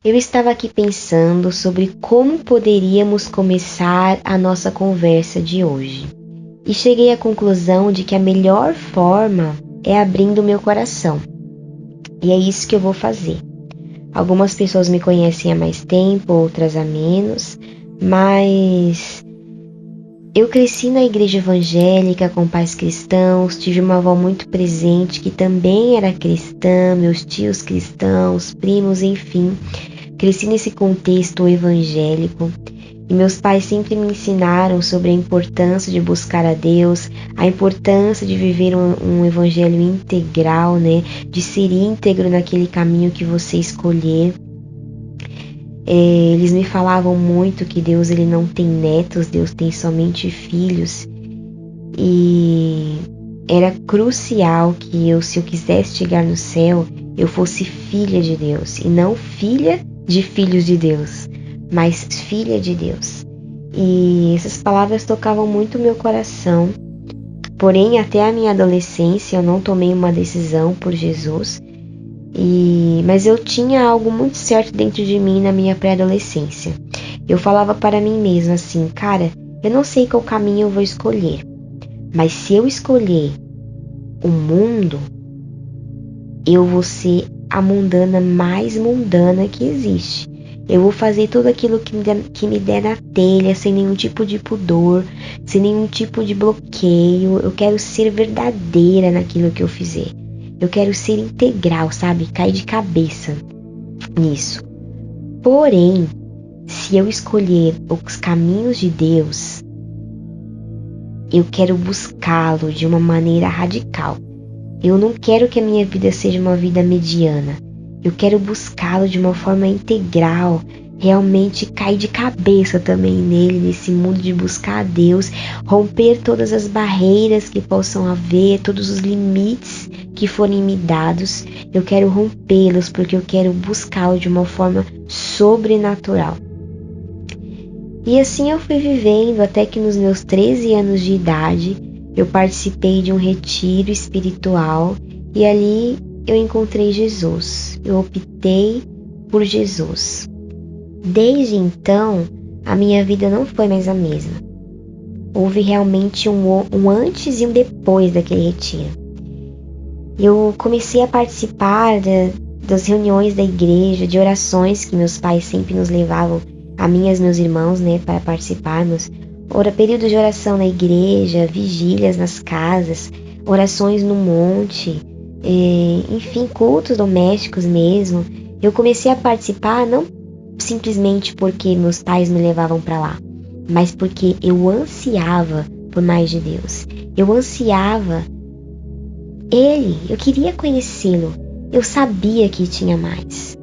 Eu estava aqui pensando sobre como poderíamos começar a nossa conversa de hoje. E cheguei à conclusão de que a melhor forma é abrindo meu coração. E é isso que eu vou fazer. Algumas pessoas me conhecem há mais tempo, outras há menos, mas eu cresci na igreja evangélica com pais cristãos, tive uma avó muito presente que também era cristã, meus tios cristãos, primos, enfim. Cresci nesse contexto evangélico e meus pais sempre me ensinaram sobre a importância de buscar a Deus, a importância de viver um evangelho integral, né? De ser íntegro naquele caminho que você escolher. Eles me falavam muito que Deus ele não tem netos, Deus tem somente filhos. E era crucial que se eu quisesse chegar no céu, eu fosse filha de Deus e não filha de filhos de Deus, mas filha de Deus. E essas palavras tocavam muito o meu coração. Porém, até a minha adolescência eu não tomei uma decisão por Jesus, mas eu tinha algo muito certo dentro de mim na minha pré-adolescência. Eu falava para mim mesma assim, cara, eu não sei qual caminho eu vou escolher, mas se eu escolher o mundo, eu vou ser a mundana mais mundana que existe. Eu vou fazer tudo aquilo que me der na telha, sem nenhum tipo de pudor, sem nenhum tipo de bloqueio. Eu quero ser verdadeira naquilo que eu fizer. Eu quero ser integral, sabe? Cair de cabeça nisso. Porém, se eu escolher os caminhos de Deus, eu quero buscá-lo de uma maneira radical. Eu não quero que a minha vida seja uma vida mediana. Eu quero buscá-lo de uma forma integral, realmente cair de cabeça também nele, nesse mundo de buscar a Deus, romper todas as barreiras que possam haver, todos os limites que forem me dados. Eu quero rompê-los porque eu quero buscá-lo de uma forma sobrenatural. E assim eu fui vivendo até que nos meus 13 anos de idade, eu participei de um retiro espiritual e ali eu encontrei Jesus. Eu optei por Jesus. Desde então, a minha vida não foi mais a mesma. Houve realmente um antes e um depois daquele retiro. Eu comecei a participar das reuniões da igreja, de orações que meus pais sempre nos levavam, a mim e aos meus irmãos, né, para participarmos. Períodos de oração na igreja, vigílias nas casas, orações no monte, enfim, cultos domésticos mesmo. Eu comecei a participar não simplesmente porque meus pais me levavam para lá, mas porque eu ansiava por mais de Deus. Eu ansiava Ele, eu queria conhecê-lo. Eu sabia que tinha mais.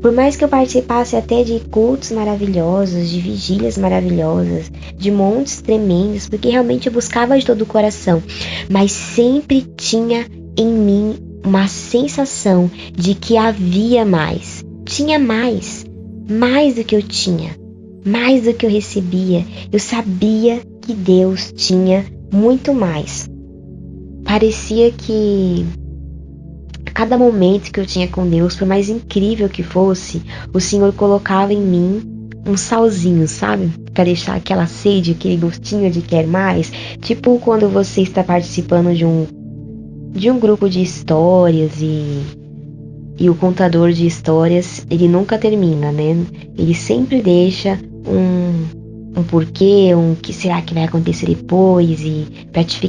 Por mais que eu participasse até de cultos maravilhosos, de vigílias maravilhosas, de montes tremendos, porque realmente eu buscava de todo o coração, mas sempre tinha em mim uma sensação de que havia mais. Tinha mais do que eu tinha, mais do que eu recebia. Eu sabia que Deus tinha muito mais. Parecia que cada momento que eu tinha com Deus, por mais incrível que fosse, o Senhor colocava em mim um salzinho, sabe? Para deixar aquela sede, aquele gostinho de quer mais. Tipo quando você está participando de um grupo de histórias e o contador de histórias, ele nunca termina, né? Ele sempre deixa um porquê, que será que vai acontecer depois, e para te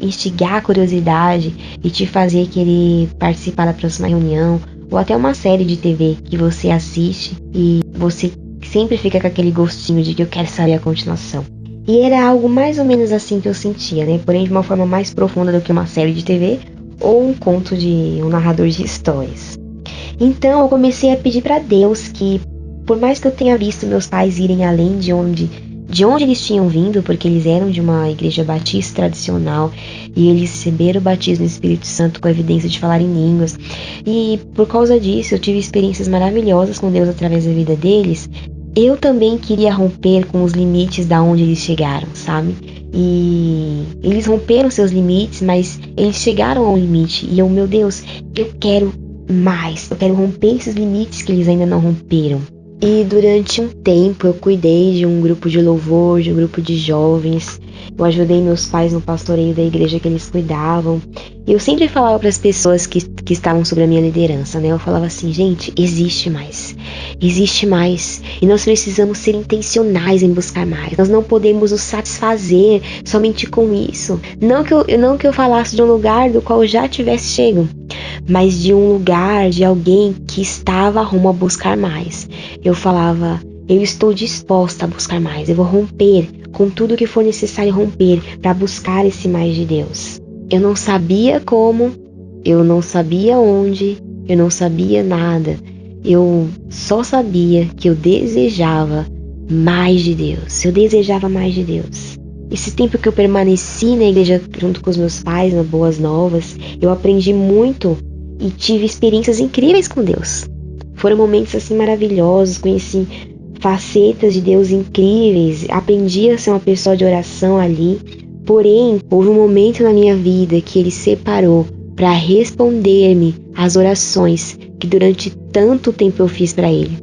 instigar a curiosidade e te fazer querer participar da próxima reunião, ou até uma série de TV que você assiste e você sempre fica com aquele gostinho de que eu quero saber a continuação. E era algo mais ou menos assim que eu sentia, né? Porém de uma forma mais profunda do que uma série de TV ou um conto de um narrador de histórias. Então eu comecei a pedir para Deus que, por mais que eu tenha visto meus pais irem além de onde eles tinham vindo, porque eles eram de uma igreja batista tradicional e eles receberam o batismo no Espírito Santo com a evidência de falar em línguas, e por causa disso eu tive experiências maravilhosas com Deus através da vida deles. Eu também queria romper com os limites da onde eles chegaram, sabe? E eles romperam seus limites, mas eles chegaram ao limite. E eu, meu Deus, eu quero mais. Eu quero romper esses limites que eles ainda não romperam. E durante um tempo eu cuidei de um grupo de louvor, de um grupo de jovens. Eu ajudei meus pais no pastoreio da igreja que eles cuidavam. E eu sempre falava para as pessoas que estavam sob a minha liderança, né? Eu falava assim, gente, existe mais. Existe mais. E nós precisamos ser intencionais em buscar mais. Nós não podemos nos satisfazer somente com isso. Não que eu falasse de um lugar do qual eu já tivesse chego, mas de um lugar, de alguém que estava rumo a buscar mais. Eu falava, eu estou disposta a buscar mais. Eu vou romper com tudo que for necessário romper para buscar esse mais de Deus. Eu não sabia como, eu não sabia onde, eu não sabia nada. Eu só sabia que eu desejava mais de Deus. Eu desejava mais de Deus. Esse tempo que eu permaneci na igreja junto com os meus pais, na Boas Novas, eu aprendi muito e tive experiências incríveis com Deus. Foram momentos assim maravilhosos, conheci facetas de Deus incríveis, aprendi a ser uma pessoa de oração ali. Porém, houve um momento na minha vida que Ele separou para responder-me às orações que durante tanto tempo eu fiz para Ele,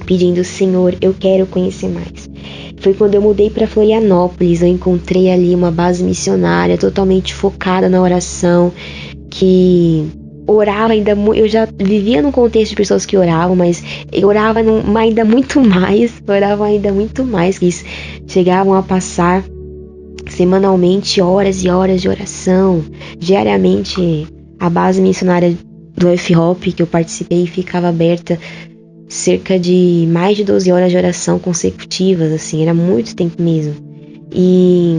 pedindo, Senhor, eu quero conhecer mais. Foi quando eu mudei para Florianópolis, eu encontrei ali uma base missionária totalmente focada na oração, que orava ainda muito. Eu já vivia num contexto de pessoas que oravam, mas eu orava ainda muito mais, que eles chegavam a passar semanalmente horas e horas de oração. Diariamente a base missionária do F-Hop que eu participei ficava aberta cerca de mais de 12 horas de oração consecutivas, assim, era muito tempo mesmo. E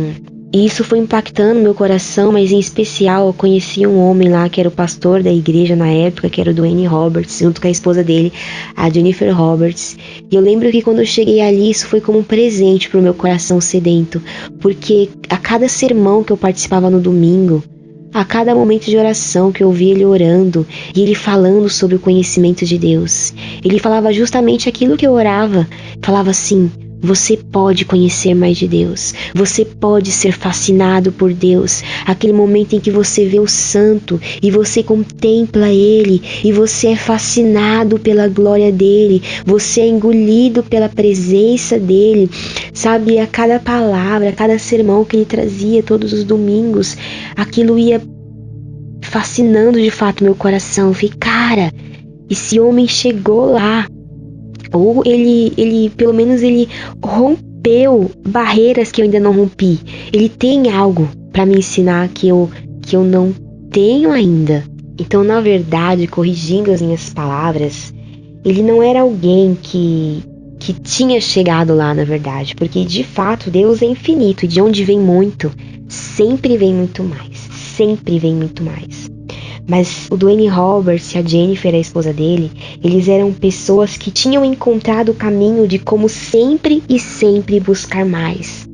isso foi impactando meu coração, mas em especial eu conheci um homem lá que era o pastor da igreja na época, que era o Dwayne Roberts, junto com a esposa dele, a Jennifer Roberts. E eu lembro que quando eu cheguei ali, isso foi como um presente pro meu coração sedento, porque a cada sermão que eu participava no domingo, a cada momento de oração que eu ouvia ele orando e ele falando sobre o conhecimento de Deus, ele falava justamente aquilo que eu orava. Falava assim, você pode conhecer mais de Deus, você pode ser fascinado por Deus, aquele momento em que você vê o santo e você contempla Ele e você é fascinado pela glória dEle, você é engolido pela presença dEle, sabe, a cada palavra, a cada sermão que Ele trazia todos os domingos, aquilo ia fascinando de fato meu coração. Eu falei, cara, esse homem chegou lá, ou ele pelo menos ele rompeu barreiras que eu ainda não rompi. Ele tem algo para me ensinar que eu não tenho ainda. Então, na verdade, corrigindo as minhas palavras, ele não era alguém que tinha chegado lá, na verdade, porque de fato Deus é infinito e de onde vem muito, sempre vem muito mais, sempre vem muito mais. Mas o Dwayne Roberts e a Jennifer, a esposa dele, eles eram pessoas que tinham encontrado o caminho de como sempre e sempre buscar mais.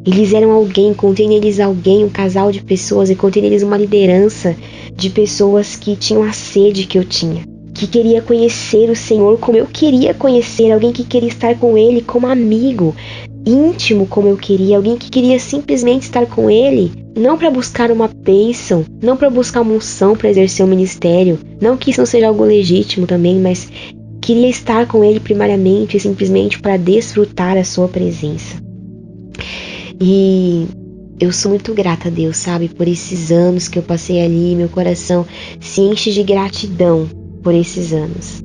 Eles eram alguém, encontrei neles alguém, um casal de pessoas, encontrei neles uma liderança de pessoas que tinham a sede que eu tinha, que queria conhecer o Senhor como eu queria conhecer, alguém que queria estar com Ele como amigo, íntimo como eu queria, alguém que queria simplesmente estar com Ele, não para buscar uma bênção, não para buscar uma unção para exercer o ministério, não que isso não seja algo legítimo também, mas queria estar com Ele primariamente, simplesmente para desfrutar a sua presença. E eu sou muito grata a Deus, sabe, por esses anos que eu passei ali, meu coração se enche de gratidão por esses anos.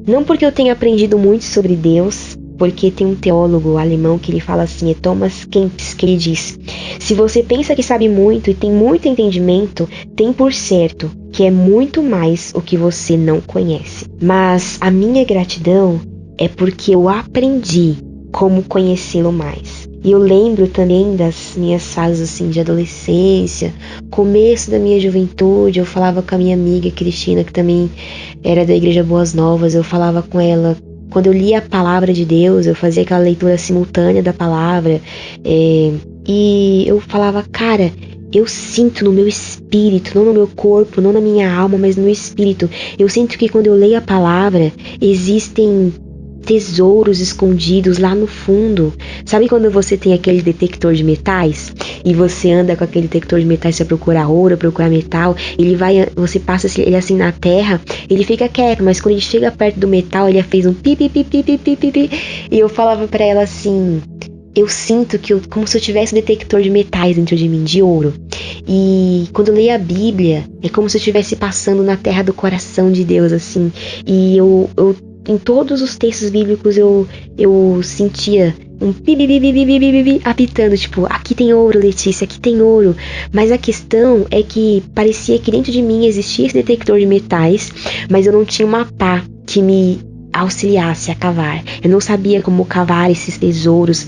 Não porque eu tenha aprendido muito sobre Deus, porque tem um teólogo alemão que ele fala assim, é Thomas Kempis, que ele diz, se você pensa que sabe muito e tem muito entendimento, tem por certo que é muito mais o que você não conhece. Mas a minha gratidão é porque eu aprendi como conhecê-lo mais. E eu lembro também das minhas fases assim, de adolescência, começo da minha juventude, eu falava com a minha amiga Cristina, que também era da Igreja Boas Novas, eu falava com ela. Quando eu lia a palavra de Deus, eu fazia aquela leitura simultânea da palavra, e eu falava, cara, eu sinto no meu espírito, não no meu corpo, não na minha alma, mas no meu espírito. Eu sinto que quando eu leio a palavra, existem tesouros escondidos lá no fundo. Sabe quando você tem aquele detector de metais e você anda com aquele detector de metais para procurar ouro, procurar metal, você passa ele assim na terra, ele fica quieto, mas quando ele chega perto do metal, ele fez um pi pi pi pi pi pi pi pi. E eu falava para ela assim, eu sinto como se eu tivesse um detector de metais dentro de mim, de ouro. E quando eu leio a Bíblia, é como se eu estivesse passando na terra do coração de Deus, assim. E eu em todos os textos bíblicos eu sentia um pi apitando, tipo, aqui tem ouro, Letícia, aqui tem ouro. Mas a questão é que parecia que dentro de mim existia esse detector de metais, mas eu não tinha uma pá que me auxiliasse a cavar. Eu não sabia como cavar esses tesouros,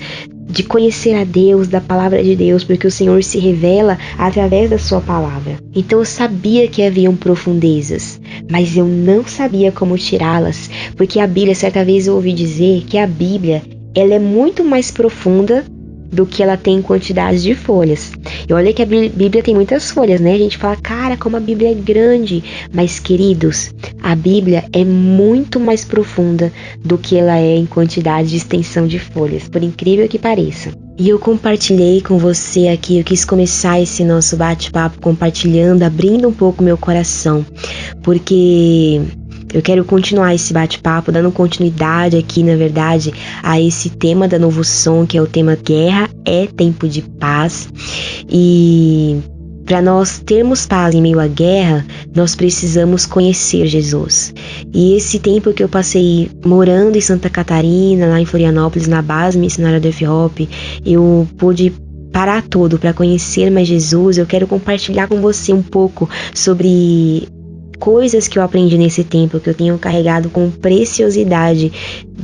de conhecer a Deus, da palavra de Deus, porque o Senhor se revela através da sua palavra. Então eu sabia que haviam profundezas, mas eu não sabia como tirá-las, porque a Bíblia, certa vez eu ouvi dizer que a Bíblia, ela é muito mais profunda do que ela tem em quantidade de folhas. E olha que a Bíblia tem muitas folhas, né? A gente fala, cara, como a Bíblia é grande. Mas, queridos, a Bíblia é muito mais profunda do que ela é em quantidade de extensão de folhas, por incrível que pareça. E eu compartilhei com você aqui, eu quis começar esse nosso bate-papo compartilhando, abrindo um pouco meu coração, porque eu quero continuar esse bate-papo, dando continuidade aqui, na verdade, a esse tema da Novo Som, que é o tema Guerra é Tempo de Paz. E para nós termos paz em meio à guerra, nós precisamos conhecer Jesus. E esse tempo que eu passei morando em Santa Catarina, lá em Florianópolis, na base missionária do F-Hop, eu pude parar tudo para conhecer mais Jesus. Eu quero compartilhar com você um pouco sobre coisas que eu aprendi nesse tempo, que eu tenho carregado com preciosidade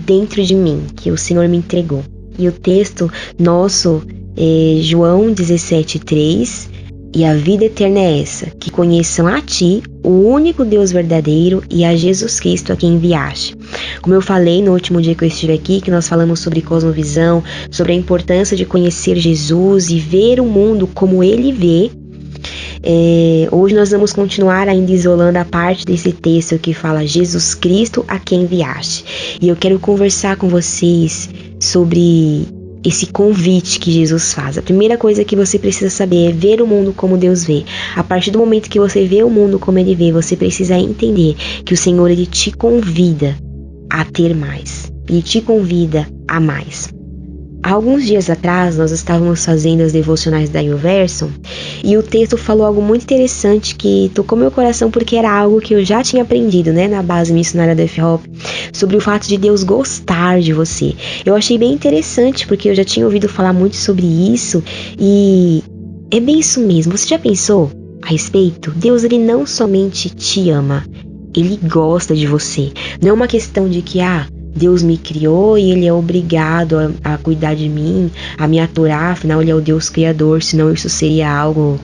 dentro de mim, que o Senhor me entregou. E o texto nosso é João 17:3, e a vida eterna é essa, que conheçam a Ti, o único Deus verdadeiro, e a Jesus Cristo a quem enviaste. Como eu falei no último dia que eu estive aqui, que nós falamos sobre cosmovisão, sobre a importância de conhecer Jesus e ver o mundo como Ele vê. Hoje nós vamos continuar ainda isolando a parte desse texto que fala Jesus Cristo a quem enviaste. E eu quero conversar com vocês sobre esse convite que Jesus faz. A primeira coisa que você precisa saber é ver o mundo como Deus vê. A partir do momento que você vê o mundo como Ele vê, você precisa entender que o Senhor, Ele te convida a ter mais. Ele te convida a mais. Há alguns dias atrás, nós estávamos fazendo as devocionais da YouVersion e o texto falou algo muito interessante que tocou meu coração, porque era algo que eu já tinha aprendido, né, na base missionária do F-Hop, sobre o fato de Deus gostar de você. Eu achei bem interessante, porque eu já tinha ouvido falar muito sobre isso e é bem isso mesmo. Você já pensou a respeito? Deus, Ele não somente te ama, Ele gosta de você. Não é uma questão de que, Deus me criou e Ele é obrigado a cuidar de mim, a me aturar, afinal Ele é o Deus Criador, senão isso seria algo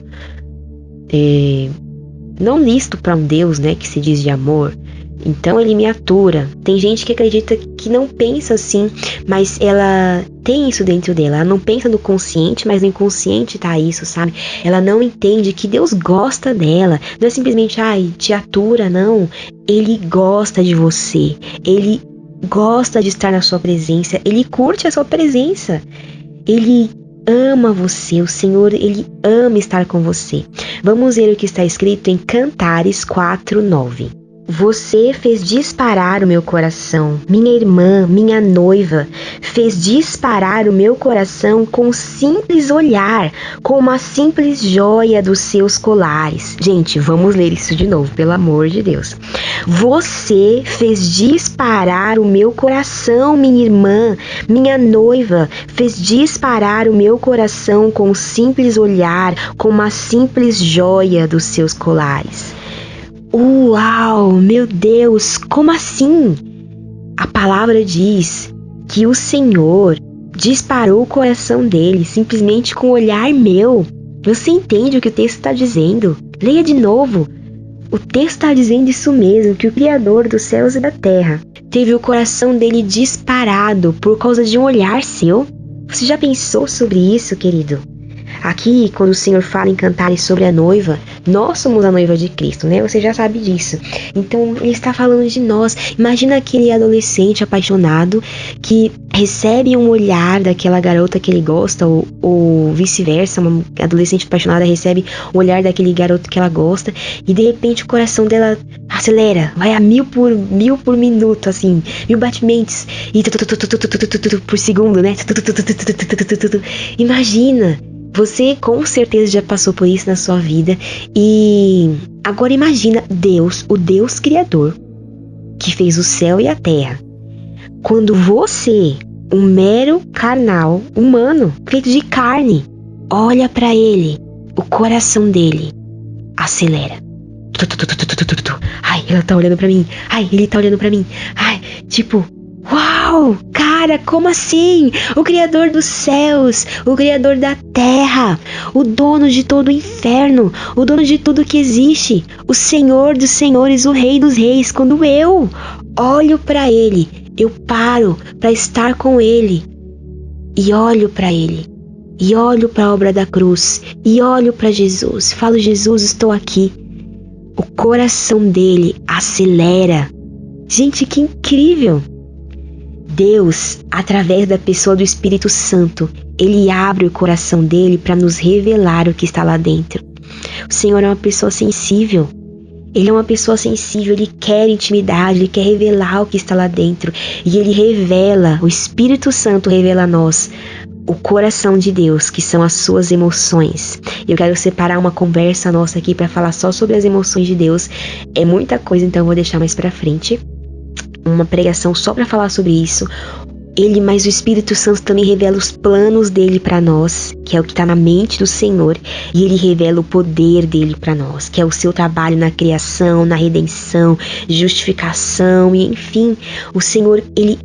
não lícito para um Deus, né, que se diz de amor. Então Ele me atura. Tem gente que acredita que não pensa assim, mas ela tem isso dentro dela. Ela não pensa no consciente, mas no inconsciente tá isso, sabe? Ela não entende que Deus gosta dela. Não é simplesmente, te atura, não. Ele gosta de você. Ele gosta de estar na sua presença, Ele curte a sua presença, Ele ama você, o Senhor, Ele ama estar com você. Vamos ver o que está escrito em Cantares 4:9. Você fez disparar o meu coração, minha irmã, minha noiva, fez disparar o meu coração com um simples olhar, com uma simples joia dos seus colares. Gente, vamos ler isso de novo, pelo amor de Deus. Você fez disparar o meu coração, minha irmã, minha noiva, fez disparar o meu coração com um simples olhar, com uma simples joia dos seus colares. Uau, meu Deus, como assim? A palavra diz que o Senhor disparou o coração dele simplesmente com o olhar meu. Você entende o que o texto está dizendo? Leia de novo. O texto está dizendo isso mesmo, que o Criador dos céus e da terra teve o coração dele disparado por causa de um olhar seu. Você já pensou sobre isso, querido? Aqui, quando o Senhor fala em Cantares sobre a noiva, nós somos a noiva de Cristo, né? Você já sabe disso. Então, ele está falando de nós. Imagina aquele adolescente apaixonado que recebe um olhar daquela garota que ele gosta, ou vice-versa, uma adolescente apaixonada recebe o olhar daquele garoto que ela gosta, e de repente o coração dela acelera, vai a 1000 por minuto, assim, 1000 batimentos, e por segundo, né? Imagina, você com certeza já passou por isso na sua vida, e agora imagina Deus, o Deus Criador, que fez o céu e a terra. Quando você, um mero carnal, humano, feito de carne, olha pra ele, o coração dele acelera. Ai, ela tá olhando pra mim. Ai, ele tá olhando pra mim. Ai, tipo, uau, cara, como assim? O Criador dos céus, o Criador da terra, o dono de todo o inferno, o dono de tudo que existe, o Senhor dos senhores, o Rei dos reis. Quando eu olho pra ele, eu paro para estar com ele e olho para ele, e olho para a obra da cruz, e olho para Jesus, falo: Jesus, estou aqui. O coração dele acelera. Gente, que incrível! Deus, através da pessoa do Espírito Santo, ele abre o coração dele para nos revelar o que está lá dentro. O Senhor é uma pessoa sensível. Ele é uma pessoa sensível, ele quer intimidade, ele quer revelar o que está lá dentro. E ele revela, o Espírito Santo revela a nós o coração de Deus, que são as suas emoções. Eu quero separar uma conversa nossa aqui para falar só sobre as emoções de Deus. É muita coisa, então eu vou deixar mais para frente uma pregação só para falar sobre isso. Mas o Espírito Santo também revela os planos dele para nós, que é o que está na mente do Senhor, e ele revela o poder dele para nós, que é o seu trabalho na criação, na redenção, justificação, e enfim, o Senhor, ele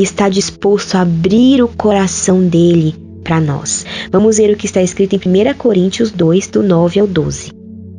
está disposto a abrir o coração dele para nós. Vamos ver o que está escrito em 1 Coríntios 2, do 9 ao 12.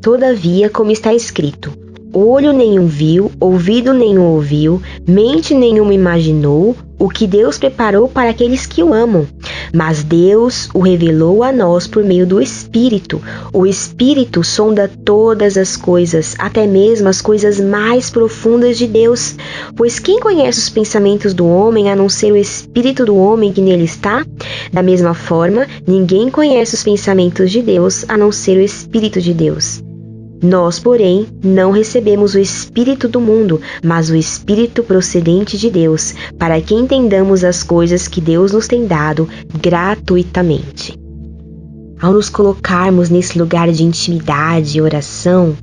Todavia, como está escrito: olho nenhum viu, ouvido nenhum ouviu, mente nenhuma imaginou o que Deus preparou para aqueles que o amam. Mas Deus o revelou a nós por meio do Espírito. O Espírito sonda todas as coisas, até mesmo as coisas mais profundas de Deus. Pois quem conhece os pensamentos do homem, a não ser o Espírito do homem que nele está? Da mesma forma, ninguém conhece os pensamentos de Deus, a não ser o Espírito de Deus. Nós, porém, não recebemos o Espírito do mundo, mas o Espírito procedente de Deus, para que entendamos as coisas que Deus nos tem dado gratuitamente. Ao nos colocarmos nesse lugar de intimidade e oração,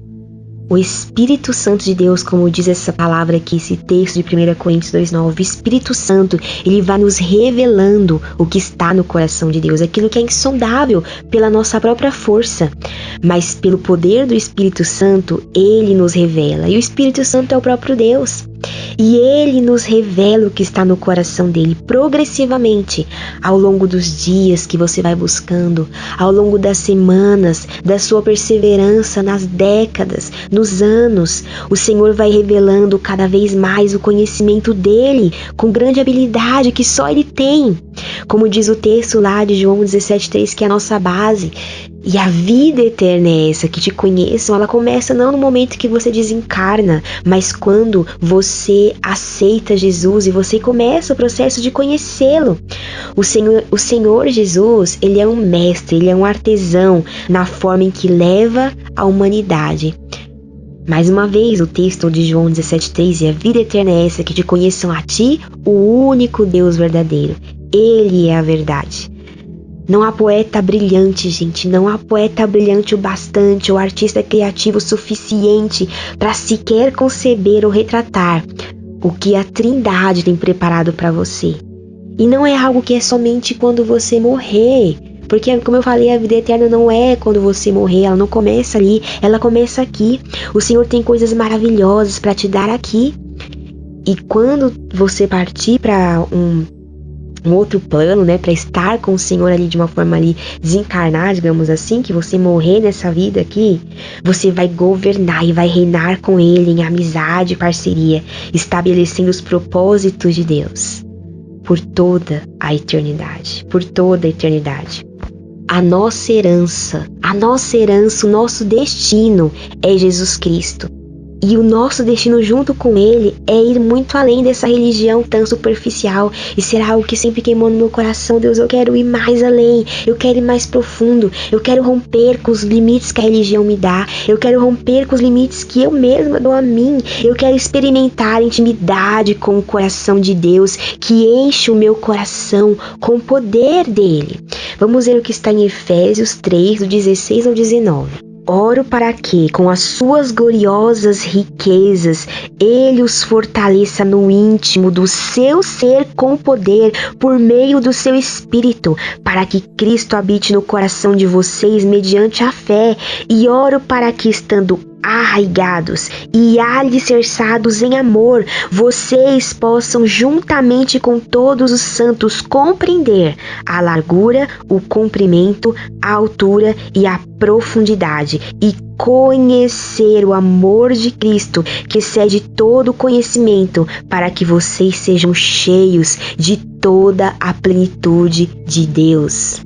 o Espírito Santo de Deus, como diz essa palavra aqui, esse texto de 1 Coríntios 2,9, o Espírito Santo, ele vai nos revelando o que está no coração de Deus, aquilo que é insondável pela nossa própria força, mas pelo poder do Espírito Santo, ele nos revela. E o Espírito Santo é o próprio Deus. E ele nos revela o que está no coração dele progressivamente, ao longo dos dias que você vai buscando, ao longo das semanas, da sua perseverança, nas décadas, nos anos. O Senhor vai revelando cada vez mais o conhecimento dele, com grande habilidade que só ele tem. Como diz o texto lá de João 17,3, que é a nossa base. E a vida eterna é essa, que te conheçam. Ela começa não no momento que você desencarna, mas quando você aceita Jesus e você começa o processo de conhecê-lo. O Senhor Jesus, ele é um mestre, ele é um artesão na forma em que leva a humanidade. Mais uma vez, o texto de João 17,3, e a vida eterna é essa, que te conheçam a ti, o único Deus verdadeiro. Ele é a verdade. Não há poeta brilhante, gente, não há poeta brilhante o bastante, ou artista criativo o suficiente para sequer conceber ou retratar o que a Trindade tem preparado para você. E não é algo que é somente quando você morrer, porque, como eu falei, a vida eterna não é quando você morrer, ela não começa ali, ela começa aqui. O Senhor tem coisas maravilhosas para te dar aqui. E quando você partir para um outro plano, né, para estar com o Senhor ali de uma forma ali desencarnar, digamos assim, que você morrer nessa vida aqui, você vai governar e vai reinar com Ele em amizade e parceria, estabelecendo os propósitos de Deus por toda a eternidade, por toda a eternidade. a nossa herança, o nosso destino é Jesus Cristo. E o nosso destino junto com Ele é ir muito além dessa religião tão superficial. E será algo que sempre queimou no meu coração. Deus, eu quero ir mais além. Eu quero ir mais profundo. Eu quero romper com os limites que a religião me dá. Eu quero romper com os limites que eu mesma dou a mim. Eu quero experimentar intimidade com o coração de Deus, que enche o meu coração com o poder dele. Vamos ver o que está em Efésios 3, do 16 ao 19. Oro para que, com as suas gloriosas riquezas, Ele os fortaleça no íntimo do seu ser com poder, por meio do seu Espírito, para que Cristo habite no coração de vocês mediante a fé. E oro para que, estando arraigados e alicerçados em amor, vocês possam, juntamente com todos os santos, compreender a largura, o comprimento, a altura e a profundidade, e conhecer o amor de Cristo, que excede todo conhecimento, para que vocês sejam cheios de toda a plenitude de Deus.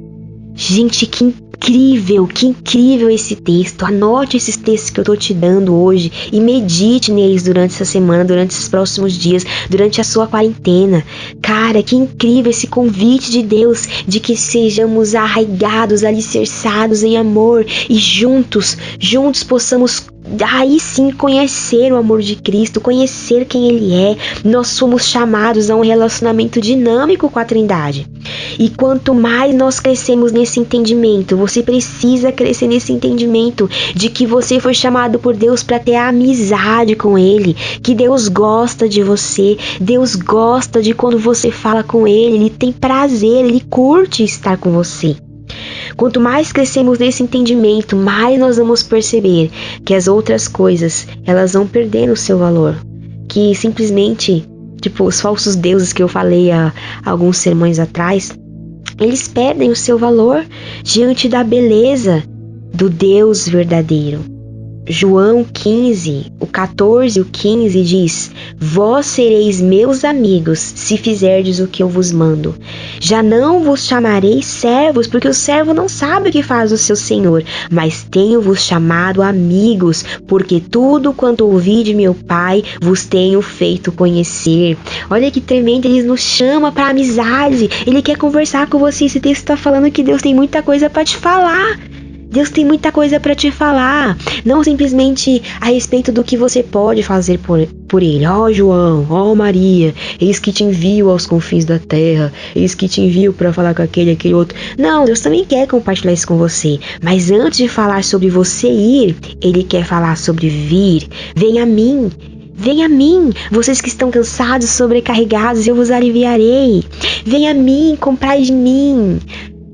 Gente, que incrível esse texto. Anote esses textos que eu tô te dando hoje e medite neles durante essa semana, durante esses próximos dias, durante a sua quarentena. Cara, que incrível esse convite de Deus, de que sejamos arraigados, alicerçados em amor e juntos possamos aí sim conhecer o amor de Cristo, conhecer quem Ele é. Nós somos chamados a um relacionamento dinâmico com a Trindade. E quanto mais nós crescemos nesse entendimento, você precisa crescer nesse entendimento de que você foi chamado por Deus para ter amizade com Ele, que Deus gosta de você, Deus gosta de quando você fala com Ele tem prazer, Ele curte estar com você. Quanto mais crescemos nesse entendimento, mais nós vamos perceber que as outras coisas, elas vão perdendo o seu valor. Que simplesmente, os falsos deuses que eu falei há alguns sermões atrás, eles perdem o seu valor diante da beleza do Deus verdadeiro. João 15, o 14 e o 15 diz: Vós sereis meus amigos, se fizerdes o que eu vos mando. Já não vos chamarei servos, porque o servo não sabe o que faz o seu senhor, mas tenho-vos chamado amigos, porque tudo quanto ouvi de meu Pai vos tenho feito conhecer. Olha que tremendo, Ele nos chama para amizade, Ele quer conversar com você. Esse texto está falando que Deus tem muita coisa para te falar. Deus tem muita coisa para te falar, não simplesmente a respeito do que você pode fazer por Ele. Ó João, ó Maria, eis que te envio aos confins da terra, eis que te envio para falar com aquele outro. Não, Deus também quer compartilhar isso com você, mas antes de falar sobre você ir, Ele quer falar sobre vir. Venha a mim. Venha a mim, vocês que estão cansados, sobrecarregados, eu vos aliviarei. Venha a mim, comprai de mim.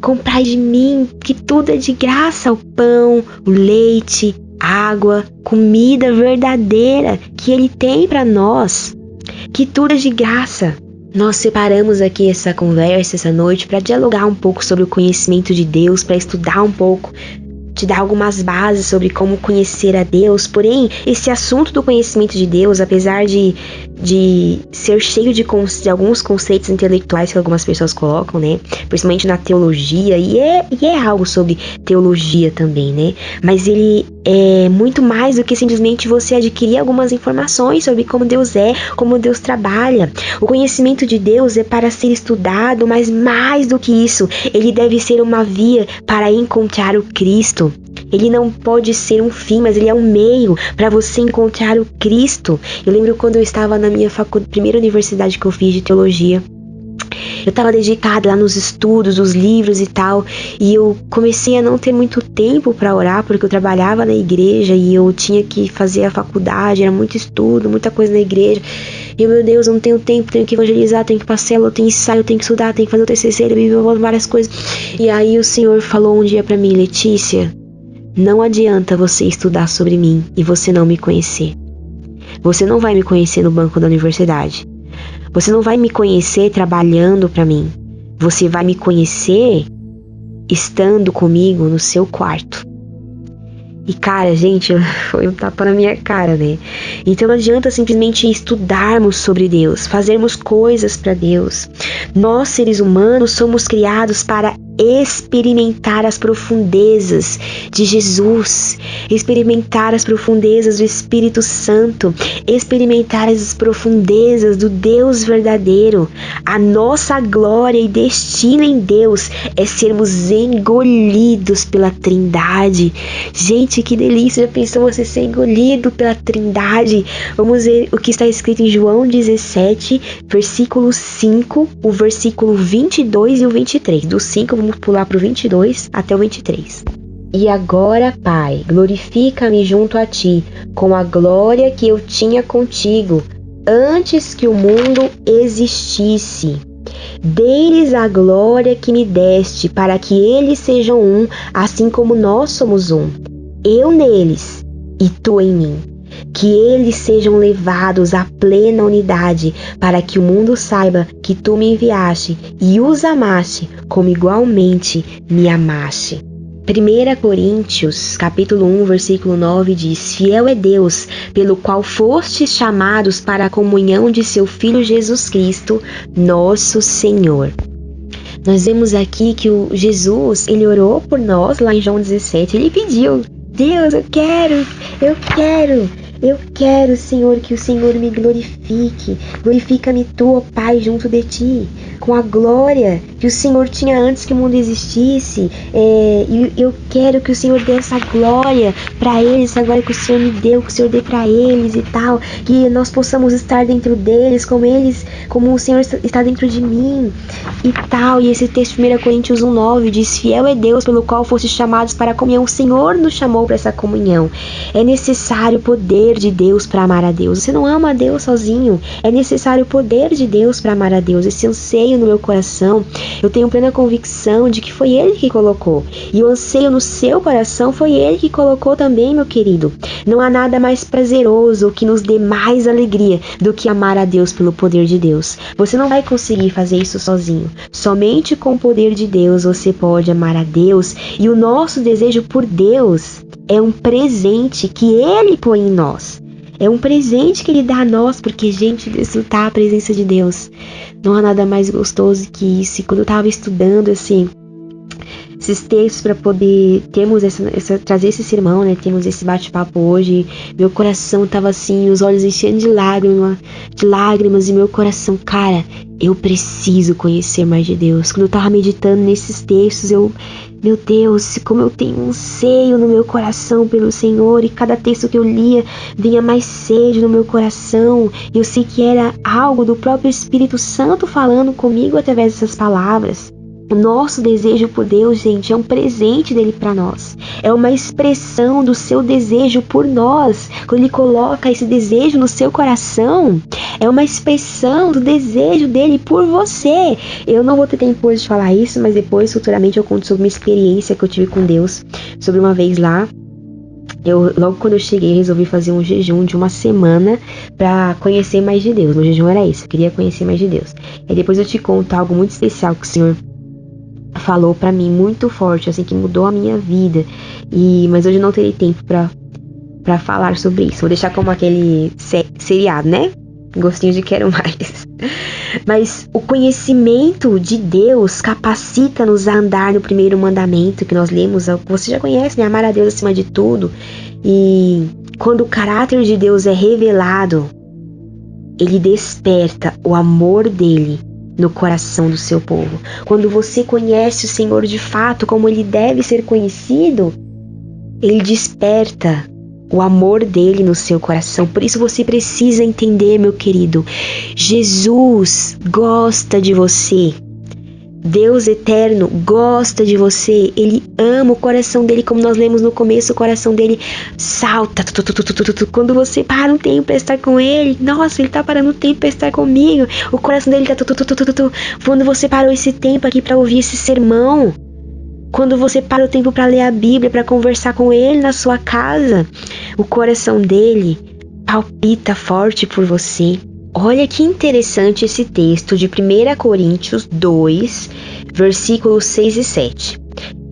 Comprai de mim, que tudo é de graça, o pão, o leite, água, comida verdadeira que Ele tem para nós, que tudo é de graça. Nós separamos aqui essa conversa essa noite para dialogar um pouco sobre o conhecimento de Deus, para estudar um pouco, te dar algumas bases sobre como conhecer a Deus. Porém, esse assunto do conhecimento de Deus, apesar de ser cheio de alguns conceitos intelectuais que algumas pessoas colocam, né? Principalmente na teologia, e é algo sobre teologia também, né? Mas ele é muito mais do que simplesmente você adquirir algumas informações sobre como Deus é, como Deus trabalha. O conhecimento de Deus é para ser estudado, mas mais do que isso, ele deve ser uma via para encontrar o Cristo. Ele não pode ser um fim, mas ele é um meio para você encontrar o Cristo. Eu lembro quando eu estava na minha primeira universidade que eu fiz de teologia. Eu estava dedicada lá nos estudos, os livros e tal, e eu comecei a não ter muito tempo para orar, porque eu trabalhava na igreja e eu tinha que fazer a faculdade, era muito estudo, muita coisa na igreja. E meu Deus, eu não tenho tempo, tenho que evangelizar, tenho que passar, eu tenho ensaio, eu tenho que estudar, tenho que fazer o TCC, várias coisas. E aí o Senhor falou um dia para mim: Letícia, não adianta você estudar sobre mim e você não me conhecer. Você não vai me conhecer no banco da universidade. Você não vai me conhecer trabalhando para mim. Você vai me conhecer estando comigo no seu quarto. E cara, gente, foi um tapa na minha cara, né? Então não adianta simplesmente estudarmos sobre Deus, fazermos coisas para Deus. Nós, seres humanos, somos criados para experimentar as profundezas de Jesus, experimentar as profundezas do Espírito Santo, experimentar as profundezas do Deus verdadeiro. A nossa glória e destino em Deus é sermos engolidos pela Trindade. Gente, que delícia! Já pensou você ser engolido pela Trindade? Vamos ver o que está escrito em João 17, versículo 5, o versículo 22 e o 23. Do 5, vamos pular para o 22 até o 23. E agora, Pai, glorifica-me junto a Ti, com a glória que eu tinha contigo, antes que o mundo existisse. Dei-lhes a glória que me deste, para que eles sejam um, assim como nós somos um. Eu neles e Tu em mim. Que eles sejam levados à plena unidade, para que o mundo saiba que Tu me enviaste e os amaste, como igualmente me amaste. 1 Coríntios, capítulo 1, versículo 9 diz: Fiel é Deus, pelo qual fostes chamados para a comunhão de seu Filho Jesus Cristo, nosso Senhor. Nós vemos aqui que o Jesus, ele orou por nós lá em João 17, ele pediu: Deus, eu quero, Senhor, que o Senhor me glorifique. Glorifica-me Tu, ó Pai, junto de Ti, com a glória que o Senhor tinha antes que o mundo existisse. E eu quero que o Senhor dê essa glória para eles, essa glória que o Senhor me deu, que o Senhor dê para eles e tal. Que nós possamos estar dentro deles, como o Senhor está dentro de mim e tal. E esse texto de 1 Coríntios 1:9 diz: Fiel é Deus, pelo qual fostes chamados para a comunhão. O Senhor nos chamou para essa comunhão. É necessário o poder de Deus para amar a Deus. Você não ama a Deus sozinho. É necessário o poder de Deus para amar a Deus. Esse anseio no meu coração, eu tenho plena convicção de que foi Ele que colocou. E o anseio no seu coração foi Ele que colocou também, meu querido. Não há nada mais prazeroso que nos dê mais alegria do que amar a Deus pelo poder de Deus. Você não vai conseguir fazer isso sozinho. Somente com o poder de Deus você pode amar a Deus. E o nosso desejo por Deus é um presente que Ele põe em nós. É um presente que Ele dá a nós, porque, gente, desfrutar a presença de Deus, não há nada mais gostoso que isso. E quando eu estava estudando, assim, esses textos para poder termos trazer esse sermão, né? Temos esse bate-papo hoje. Meu coração estava assim, os olhos enchendo de lágrimas e meu coração, cara, eu preciso conhecer mais de Deus. Quando eu estava meditando nesses textos, meu Deus, como eu tenho um anseio no meu coração pelo Senhor, e cada texto que eu lia vinha mais sede no meu coração. Eu sei que era algo do próprio Espírito Santo falando comigo através dessas palavras. O nosso desejo por Deus, gente, é um presente dele para nós. É uma expressão do seu desejo por nós. Quando ele coloca esse desejo no seu coração, é uma expressão do desejo dele por você. Eu não vou ter tempo hoje de falar isso, mas depois, futuramente, eu conto sobre uma experiência que eu tive com Deus. Sobre uma vez lá, logo quando eu cheguei, resolvi fazer um jejum de uma semana para conhecer mais de Deus. Meu jejum era isso, eu queria conhecer mais de Deus. E depois eu te conto algo muito especial que o Senhor falou pra mim, muito forte, assim, que mudou a minha vida. Mas hoje eu não terei tempo pra falar sobre isso. Vou deixar como aquele seriado, né? Gostinho de quero mais. Mas o conhecimento de Deus capacita-nos a andar no primeiro mandamento que nós lemos. Você já conhece, né? Amar a Deus acima de tudo. E quando o caráter de Deus é revelado, ele desperta o amor dele no coração do seu povo. Quando você conhece o Senhor de fato, como ele deve ser conhecido, ele desperta o amor dele no seu coração. Por isso você precisa entender, meu querido, Jesus gosta de você. Deus eterno gosta de você, Ele ama o coração dele, como nós lemos no começo, o coração dele salta. Quando você para um tempo para estar com Ele, nossa, Ele tá parando um tempo para estar comigo, o coração dele tá Quando você parou esse tempo aqui para ouvir esse sermão, quando você para o tempo para ler a Bíblia, para conversar com Ele na sua casa, o coração dele palpita forte por você. Olha que interessante esse texto de 1 Coríntios 2, versículos 6 e 7.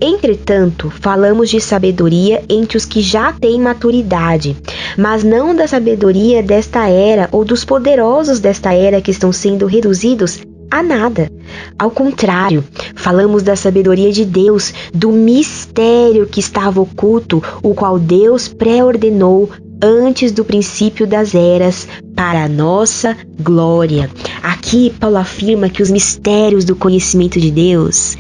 Entretanto, falamos de sabedoria entre os que já têm maturidade, mas não da sabedoria desta era ou dos poderosos desta era que estão sendo reduzidos a nada. Ao contrário, falamos da sabedoria de Deus, do mistério que estava oculto, o qual Deus pré-ordenou antes do princípio das eras, para a nossa glória. Aqui Paulo afirma que os mistérios do conhecimento de Deus,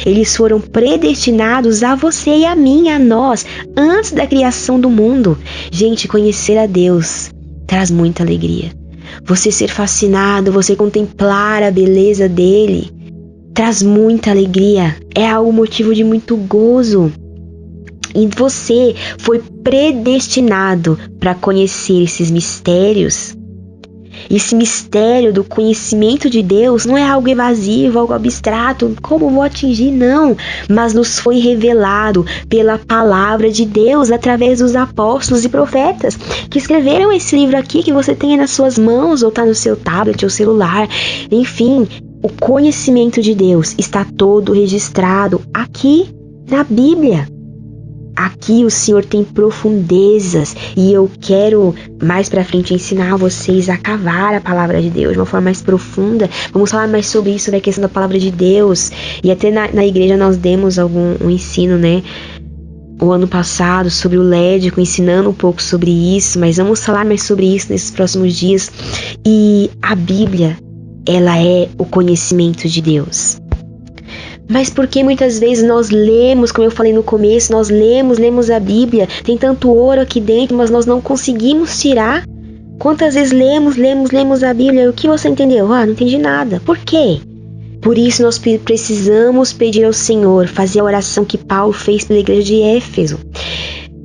eles foram predestinados a você e a mim, a nós, antes da criação do mundo. Gente, conhecer a Deus traz muita alegria. Você ser fascinado, você contemplar a beleza dele, traz muita alegria. É algo motivo de muito gozo. E você foi predestinado para conhecer esses mistérios. Esse mistério do conhecimento de Deus não é algo evasivo, algo abstrato. Como vou atingir? Não. Mas nos foi revelado pela palavra de Deus através dos apóstolos e profetas que escreveram esse livro aqui que você tem nas suas mãos ou está no seu tablet ou celular. Enfim, o conhecimento de Deus está todo registrado aqui na Bíblia. Aqui o Senhor tem profundezas e eu quero mais pra frente ensinar vocês a cavar a palavra de Deus de uma forma mais profunda. Vamos falar mais sobre isso, da questão da palavra de Deus. E até na igreja nós demos um ensino, né? O ano passado sobre o lédico, ensinando um pouco sobre isso, mas vamos falar mais sobre isso nesses próximos dias. E a Bíblia, ela é o conhecimento de Deus. Mas porque muitas vezes nós lemos, como eu falei no começo, nós lemos a Bíblia, tem tanto ouro aqui dentro, mas nós não conseguimos tirar? Quantas vezes lemos a Bíblia e o que você entendeu? Não entendi nada. Por quê? Por isso nós precisamos pedir ao Senhor, fazer a oração que Paulo fez pela igreja de Éfeso.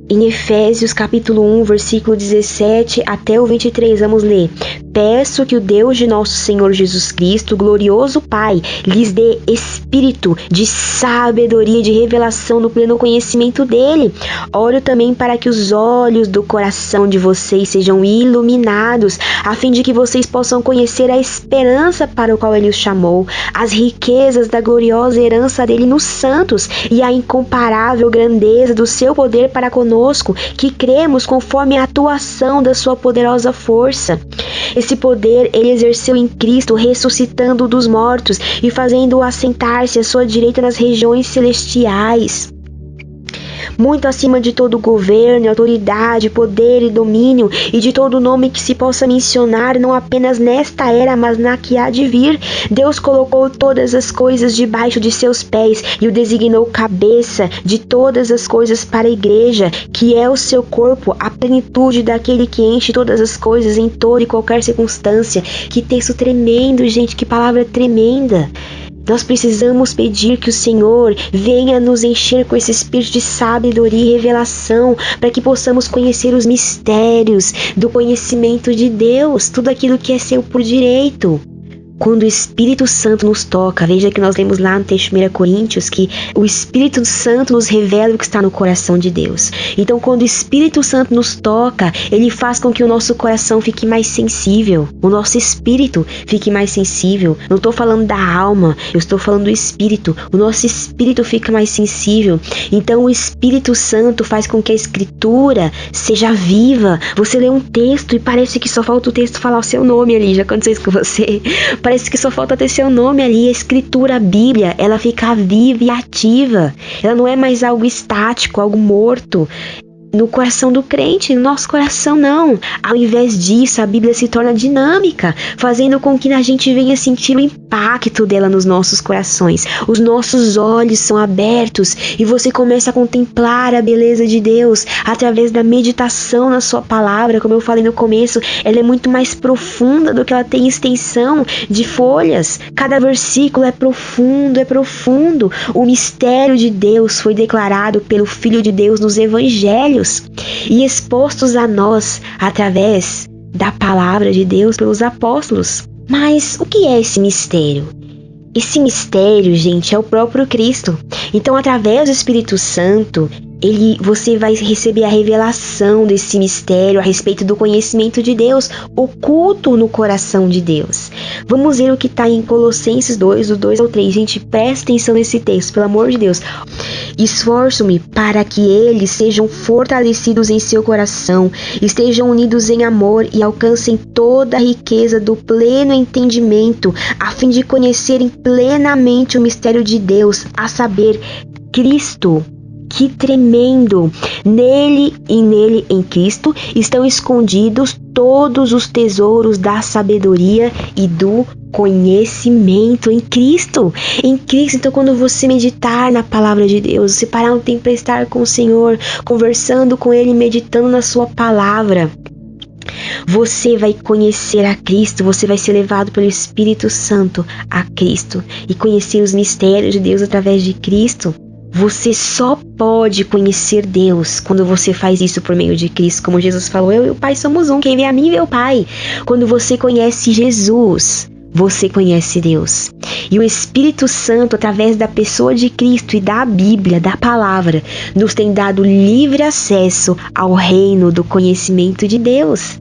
Em Efésios capítulo 1, versículo 17 até o 23, vamos ler. Peço que o Deus de nosso Senhor Jesus Cristo, glorioso Pai, lhes dê espírito de sabedoria e de revelação no pleno conhecimento dele. Oro também para que os olhos do coração de vocês sejam iluminados, a fim de que vocês possam conhecer a esperança para o qual ele os chamou, as riquezas da gloriosa herança dele nos santos e a incomparável grandeza do seu poder para conosco, que cremos conforme a atuação da sua poderosa força. Esse poder ele exerceu em Cristo, ressuscitando dos mortos e fazendo-o assentar-se à sua direita nas regiões celestiais, muito acima de todo governo, autoridade, poder e domínio, e de todo nome que se possa mencionar, não apenas nesta era, mas na que há de vir. Deus colocou todas as coisas debaixo de seus pés e o designou cabeça de todas as coisas para a igreja, que é o seu corpo, a plenitude daquele que enche todas as coisas em toda e qualquer circunstância. Que texto tremendo, gente, que palavra tremenda. Nós precisamos pedir que o Senhor venha nos encher com esse espírito de sabedoria e revelação, para que possamos conhecer os mistérios do conhecimento de Deus, tudo aquilo que é seu por direito. Quando o Espírito Santo nos toca, veja que nós lemos lá no texto de 1 Coríntios que o Espírito Santo nos revela o que está no coração de Deus. Então, quando o Espírito Santo nos toca, ele faz com que o nosso coração fique mais sensível, o nosso espírito fique mais sensível. Não estou falando da alma, eu estou falando do espírito. O nosso espírito fica mais sensível. Então, o Espírito Santo faz com que a Escritura seja viva. Você lê um texto e parece que só falta o texto falar o seu nome ali. Já aconteceu isso com você? Parece que só falta ter seu nome ali. A Escritura, a Bíblia, ela fica viva e ativa. Ela não é mais algo estático, algo morto no coração do crente, no nosso coração não. Ao invés disso, a Bíblia se torna dinâmica, fazendo com que a gente venha sentir o impacto dela nos nossos corações. Os nossos olhos são abertos e você começa a contemplar a beleza de Deus através da meditação na sua palavra. Como eu falei no começo, ela é muito mais profunda do que ela tem extensão de folhas. Cada versículo é profundo, é profundo. O mistério de Deus foi declarado pelo Filho de Deus nos Evangelhos e expostos a nós através da palavra de Deus pelos apóstolos. Mas o que é esse mistério? Esse mistério, gente, é o próprio Cristo. Então, através do Espírito Santo, você vai receber a revelação desse mistério a respeito do conhecimento de Deus, oculto no coração de Deus. Vamos ver o que está em Colossenses 2, do 2 ao 3. Gente, presta atenção nesse texto, pelo amor de Deus. Esforço-me para que eles sejam fortalecidos em seu coração, estejam unidos em amor e alcancem toda a riqueza do pleno entendimento, a fim de conhecerem plenamente o mistério de Deus, a saber, Cristo. Que tremendo! Nele, em Cristo, estão escondidos todos os tesouros da sabedoria e do conhecimento em Cristo. Em Cristo, então, quando você meditar na palavra de Deus, você parar um tempo para estar com o Senhor, conversando com Ele, meditando na sua palavra, você vai conhecer a Cristo, você vai ser levado pelo Espírito Santo a Cristo e conhecer os mistérios de Deus através de Cristo. Você só pode conhecer Deus quando você faz isso por meio de Cristo. Como Jesus falou, eu e o Pai somos um. Quem vê a mim vê o Pai. Quando você conhece Jesus, você conhece Deus. E o Espírito Santo, através da pessoa de Cristo e da Bíblia, da palavra, nos tem dado livre acesso ao reino do conhecimento de Deus.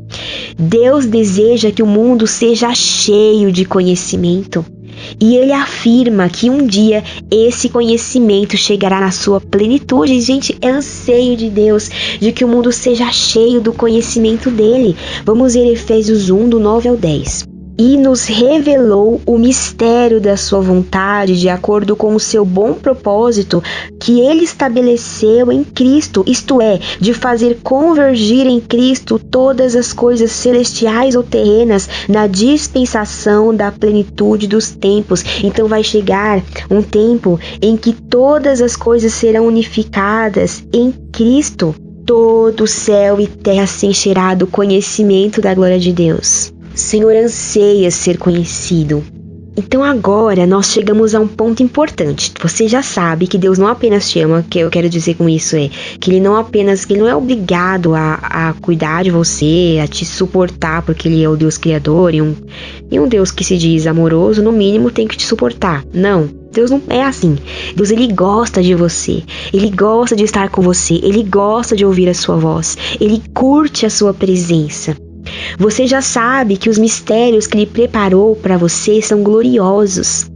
Deus deseja que o mundo seja cheio de conhecimento. E Ele afirma que um dia esse conhecimento chegará na sua plenitude. Gente, é anseio de Deus de que o mundo seja cheio do conhecimento dEle. Vamos ver Efésios 1, do 9 ao 10. E nos revelou o mistério da sua vontade, de acordo com o seu bom propósito, que Ele estabeleceu em Cristo, isto é, de fazer convergir em Cristo todas as coisas celestiais ou terrenas na dispensação da plenitude dos tempos. Então vai chegar um tempo em que todas as coisas serão unificadas em Cristo. Todo céu e terra se encherá do conhecimento da glória de Deus. O Senhor anseia ser conhecido. Então agora nós chegamos a um ponto importante. Você já sabe que Deus não apenas te ama, que eu quero dizer com isso é que Ele não é obrigado a cuidar de você, a te suportar, porque Ele é o Deus Criador e um Deus que se diz amoroso, no mínimo tem que te suportar. Não, Deus não é assim. Deus, Ele gosta de você, Ele gosta de estar com você, Ele gosta de ouvir a sua voz, Ele curte a sua presença. Você já sabe que os mistérios que Ele preparou para você são gloriosos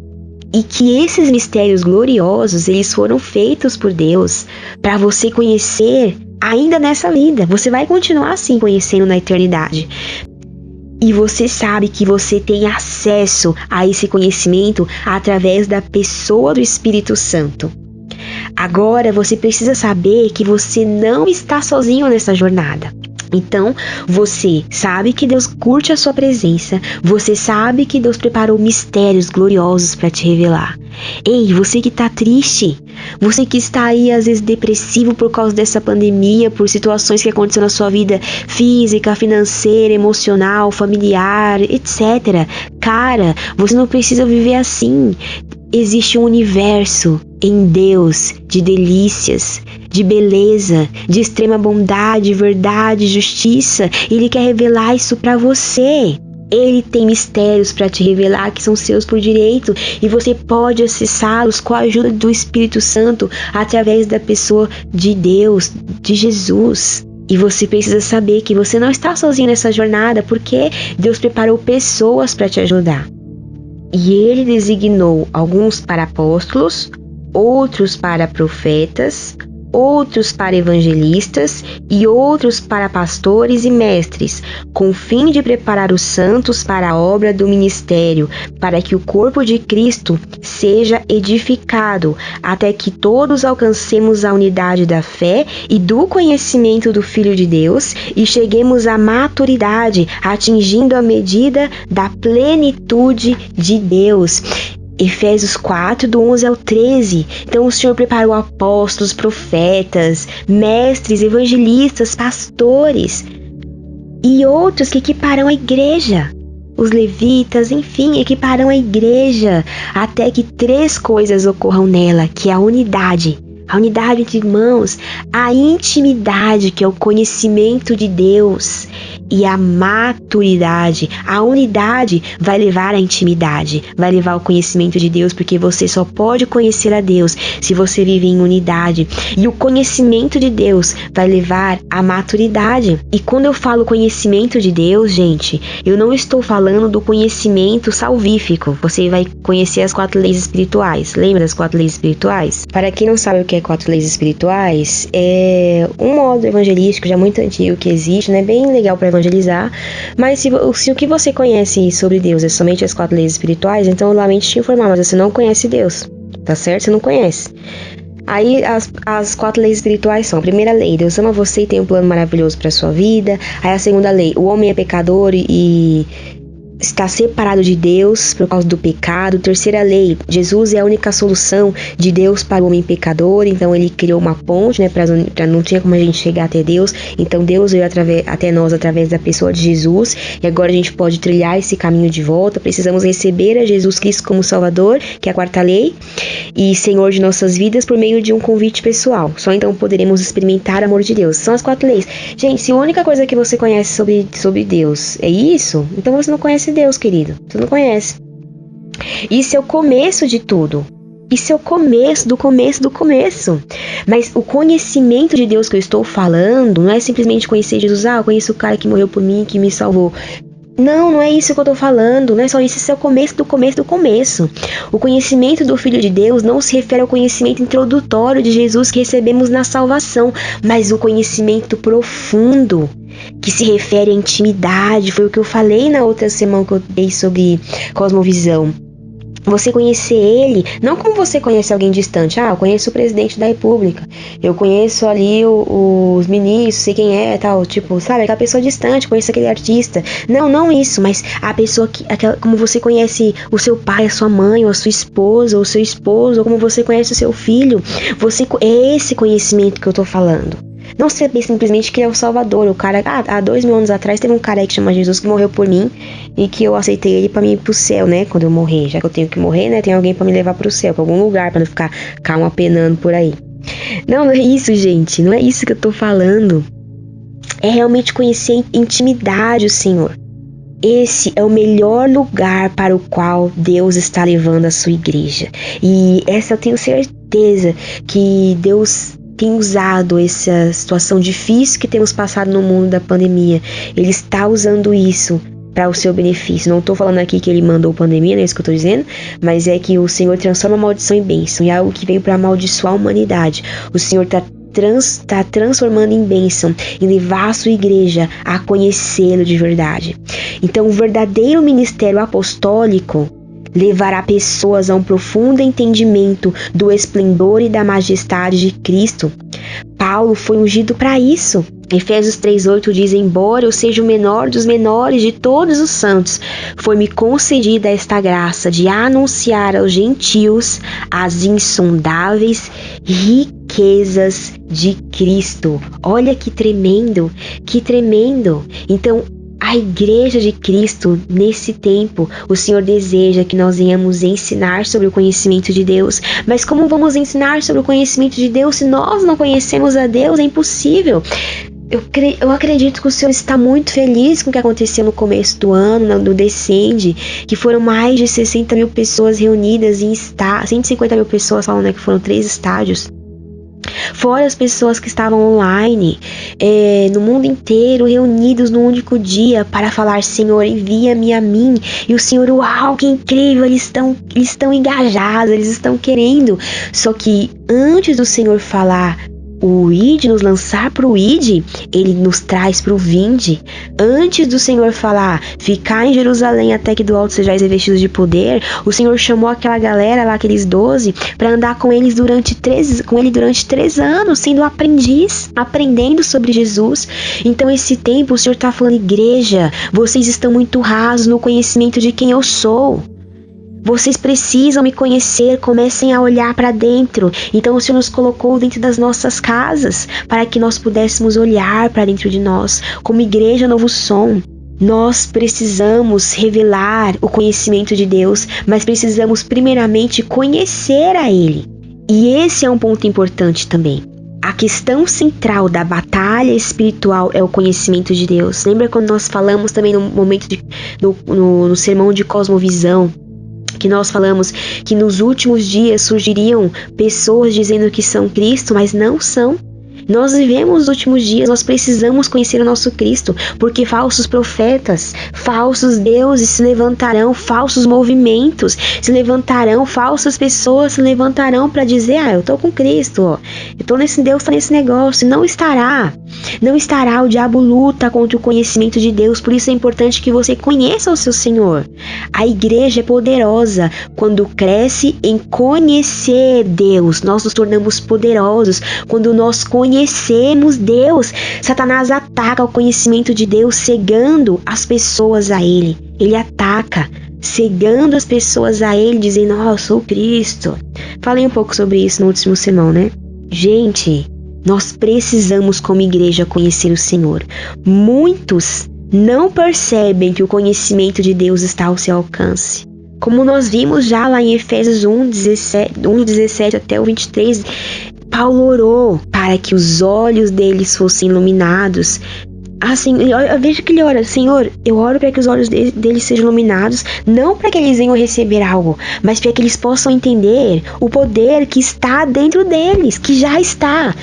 e que esses mistérios gloriosos, eles foram feitos por Deus para você conhecer ainda nessa vida. Você vai continuar assim conhecendo na eternidade. E você sabe que você tem acesso a esse conhecimento através da pessoa do Espírito Santo. Agora você precisa saber que você não está sozinho nessa jornada. Então, você sabe que Deus curte a sua presença, você sabe que Deus preparou mistérios gloriosos para te revelar. Ei, você que está triste, você que está aí às vezes depressivo por causa dessa pandemia, por situações que aconteceram na sua vida física, financeira, emocional, familiar, etc. Cara, você não precisa viver assim. Existe um universo em Deus de delícias, de beleza, de extrema bondade, verdade, justiça. Ele quer revelar isso para você. Ele tem mistérios para te revelar que são seus por direito e você pode acessá-los com a ajuda do Espírito Santo através da pessoa de Deus, de Jesus. E você precisa saber que você não está sozinho nessa jornada, porque Deus preparou pessoas para te ajudar. E Ele designou alguns para apóstolos, outros para profetas, outros para evangelistas e outros para pastores e mestres, com o fim de preparar os santos para a obra do ministério, para que o corpo de Cristo seja edificado, até que todos alcancemos a unidade da fé e do conhecimento do Filho de Deus e cheguemos à maturidade, atingindo a medida da plenitude de Deus. Efésios 4, do 11 ao 13. Então o Senhor preparou apóstolos, profetas, mestres, evangelistas, pastores e outros que equiparão a igreja. Os levitas, enfim, equiparão a igreja até que 3 coisas ocorram nela, que é a unidade entre irmãos, a intimidade, que é o conhecimento de Deus, e a maturidade. A unidade vai levar à intimidade, vai levar ao conhecimento de Deus, porque você só pode conhecer a Deus se você vive em unidade. E o conhecimento de Deus vai levar à maturidade. E quando eu falo conhecimento de Deus, gente, eu não estou falando do conhecimento salvífico. Você vai conhecer as 4 leis espirituais. Lembra das 4 leis espirituais? Para quem não sabe o que é 4 leis espirituais, é um modo evangelístico já muito antigo que existe, né? Bem legal para evangelizar. Mas se o que você conhece sobre Deus é somente as 4 leis espirituais, então eu lamento te informar, mas você não conhece Deus, tá certo? Você não conhece. Aí as 4 leis espirituais são: a primeira lei, Deus ama você e tem um plano maravilhoso para sua vida. Aí a segunda lei, o homem é pecador e está separado de Deus por causa do pecado. Terceira lei, Jesus é a única solução de Deus para o homem pecador, então ele criou uma ponte, né, para não tinha como a gente chegar até Deus, então Deus veio até nós através da pessoa de Jesus, e agora a gente pode trilhar esse caminho de volta. Precisamos receber a Jesus Cristo como Salvador, que é a 4ª lei, e Senhor de nossas vidas por meio de um convite pessoal. Só então poderemos experimentar o amor de Deus. São as 4 leis. Gente, se a única coisa que você conhece sobre Deus é isso, então você não conhece Deus, querido. Você não conhece. Isso é o começo de tudo. Isso é o começo do começo do começo. Mas o conhecimento de Deus que eu estou falando não é simplesmente conhecer Jesus. Eu conheço o cara que morreu por mim, que me salvou. Não é isso que eu tô falando, não é só isso, isso é o começo do começo do começo. O conhecimento do Filho de Deus não se refere ao conhecimento introdutório de Jesus que recebemos na salvação, mas o conhecimento profundo, que se refere à intimidade. Foi o que eu falei na outra semana que eu dei sobre cosmovisão. Você conhecer ele, não como você conhece alguém distante. Eu conheço o presidente da república, eu conheço ali os ministros, sei quem é, tal, tipo, sabe, aquela pessoa distante, conheço aquele artista. Não isso, mas a pessoa como você conhece o seu pai, a sua mãe, ou a sua esposa, ou o seu esposo, ou como você conhece o seu filho. É esse conhecimento que eu tô falando. Não saber simplesmente que ele é o Salvador. O cara, há 2000 anos atrás, teve um cara aí que chama Jesus que morreu por mim e que eu aceitei ele pra mim ir pro céu, né? Quando eu morrer. Já que eu tenho que morrer, né? Tem alguém pra me levar pro céu, pra algum lugar, pra não ficar calma penando por aí. Não é isso, gente. Não é isso que eu tô falando. É realmente conhecer a intimidade do Senhor. Esse é o melhor lugar para o qual Deus está levando a sua igreja. E essa eu tenho certeza que Deus tem usado essa situação difícil que temos passado no mundo da pandemia. Ele está usando isso para o seu benefício. Não estou falando aqui que ele mandou pandemia, não é isso que eu estou dizendo, mas é que o Senhor transforma a maldição em bênção, e é algo que veio para amaldiçoar a humanidade. O Senhor está transformando em bênção e levar a sua igreja a conhecê-lo de verdade. Então, o verdadeiro ministério apostólico levará pessoas a um profundo entendimento do esplendor e da majestade de Cristo. Paulo foi ungido para isso. Efésios 3:8 diz: embora eu seja o menor dos menores de todos os santos, foi-me concedida esta graça de anunciar aos gentios as insondáveis riquezas de Cristo. Olha que tremendo, que tremendo. Então, a igreja de Cristo, nesse tempo, o Senhor deseja que nós venhamos ensinar sobre o conhecimento de Deus. Mas como vamos ensinar sobre o conhecimento de Deus se nós não conhecemos a Deus? É impossível. Eu acredito que o Senhor está muito feliz com o que aconteceu no começo do ano, no Descende, que foram mais de 60 mil pessoas reunidas em 150 mil pessoas, falam, né, que foram 3 estádios. Fora as pessoas que estavam online, no mundo inteiro, reunidos num único dia para falar: Senhor, envia-me a mim. E o Senhor, uau, que incrível, eles estão engajados, eles estão querendo. Só que antes do Senhor falar o id, nos lançar para o id, ele nos traz para o vinde. Antes do Senhor falar: ficar em Jerusalém até que do alto sejais revestidos de poder, o Senhor chamou aquela galera lá, aqueles 12, para andar com ele durante 3 anos, sendo aprendiz, aprendendo sobre Jesus. Então esse tempo o Senhor está falando: igreja, vocês estão muito rasos no conhecimento de quem eu sou. Vocês precisam me conhecer, comecem a olhar para dentro. Então o Senhor nos colocou dentro das nossas casas para que nós pudéssemos olhar para dentro de nós. Como igreja Novo Som, nós precisamos revelar o conhecimento de Deus, mas precisamos primeiramente conhecer a Ele. E esse é um ponto importante também. A questão central da batalha espiritual é o conhecimento de Deus. Lembra quando nós falamos também no momento no sermão de Cosmovisão, que nós falamos que nos últimos dias surgiriam pessoas dizendo que são Cristo, mas não são? Nós vivemos os últimos dias, nós precisamos conhecer o nosso Cristo, porque falsos profetas, falsos deuses se levantarão, falsos movimentos se levantarão, falsas pessoas se levantarão para dizer, eu tô com Cristo, ó. Eu tô nesse Deus, tá nesse negócio. Não estará, o diabo luta contra o conhecimento de Deus, por isso é importante que você conheça o seu Senhor. A igreja é poderosa quando cresce em conhecer Deus, nós nos tornamos poderosos quando nós conhecemos Deus. Satanás ataca o conhecimento de Deus, cegando as pessoas a Ele. Ele ataca, cegando as pessoas a Ele, dizendo, eu sou Cristo. Falei um pouco sobre isso no último sermão, né? Gente, nós precisamos como igreja conhecer o Senhor. Muitos não percebem que o conhecimento de Deus está ao seu alcance. Como nós vimos já lá em Efésios 1:17 até o 23, Paulo orou para que os olhos deles fossem iluminados. Assim, eu vejo que ele ora, Senhor, eu oro para que os olhos deles sejam iluminados, não para que eles venham receber algo, mas para que eles possam entender o poder que está dentro deles, que já está.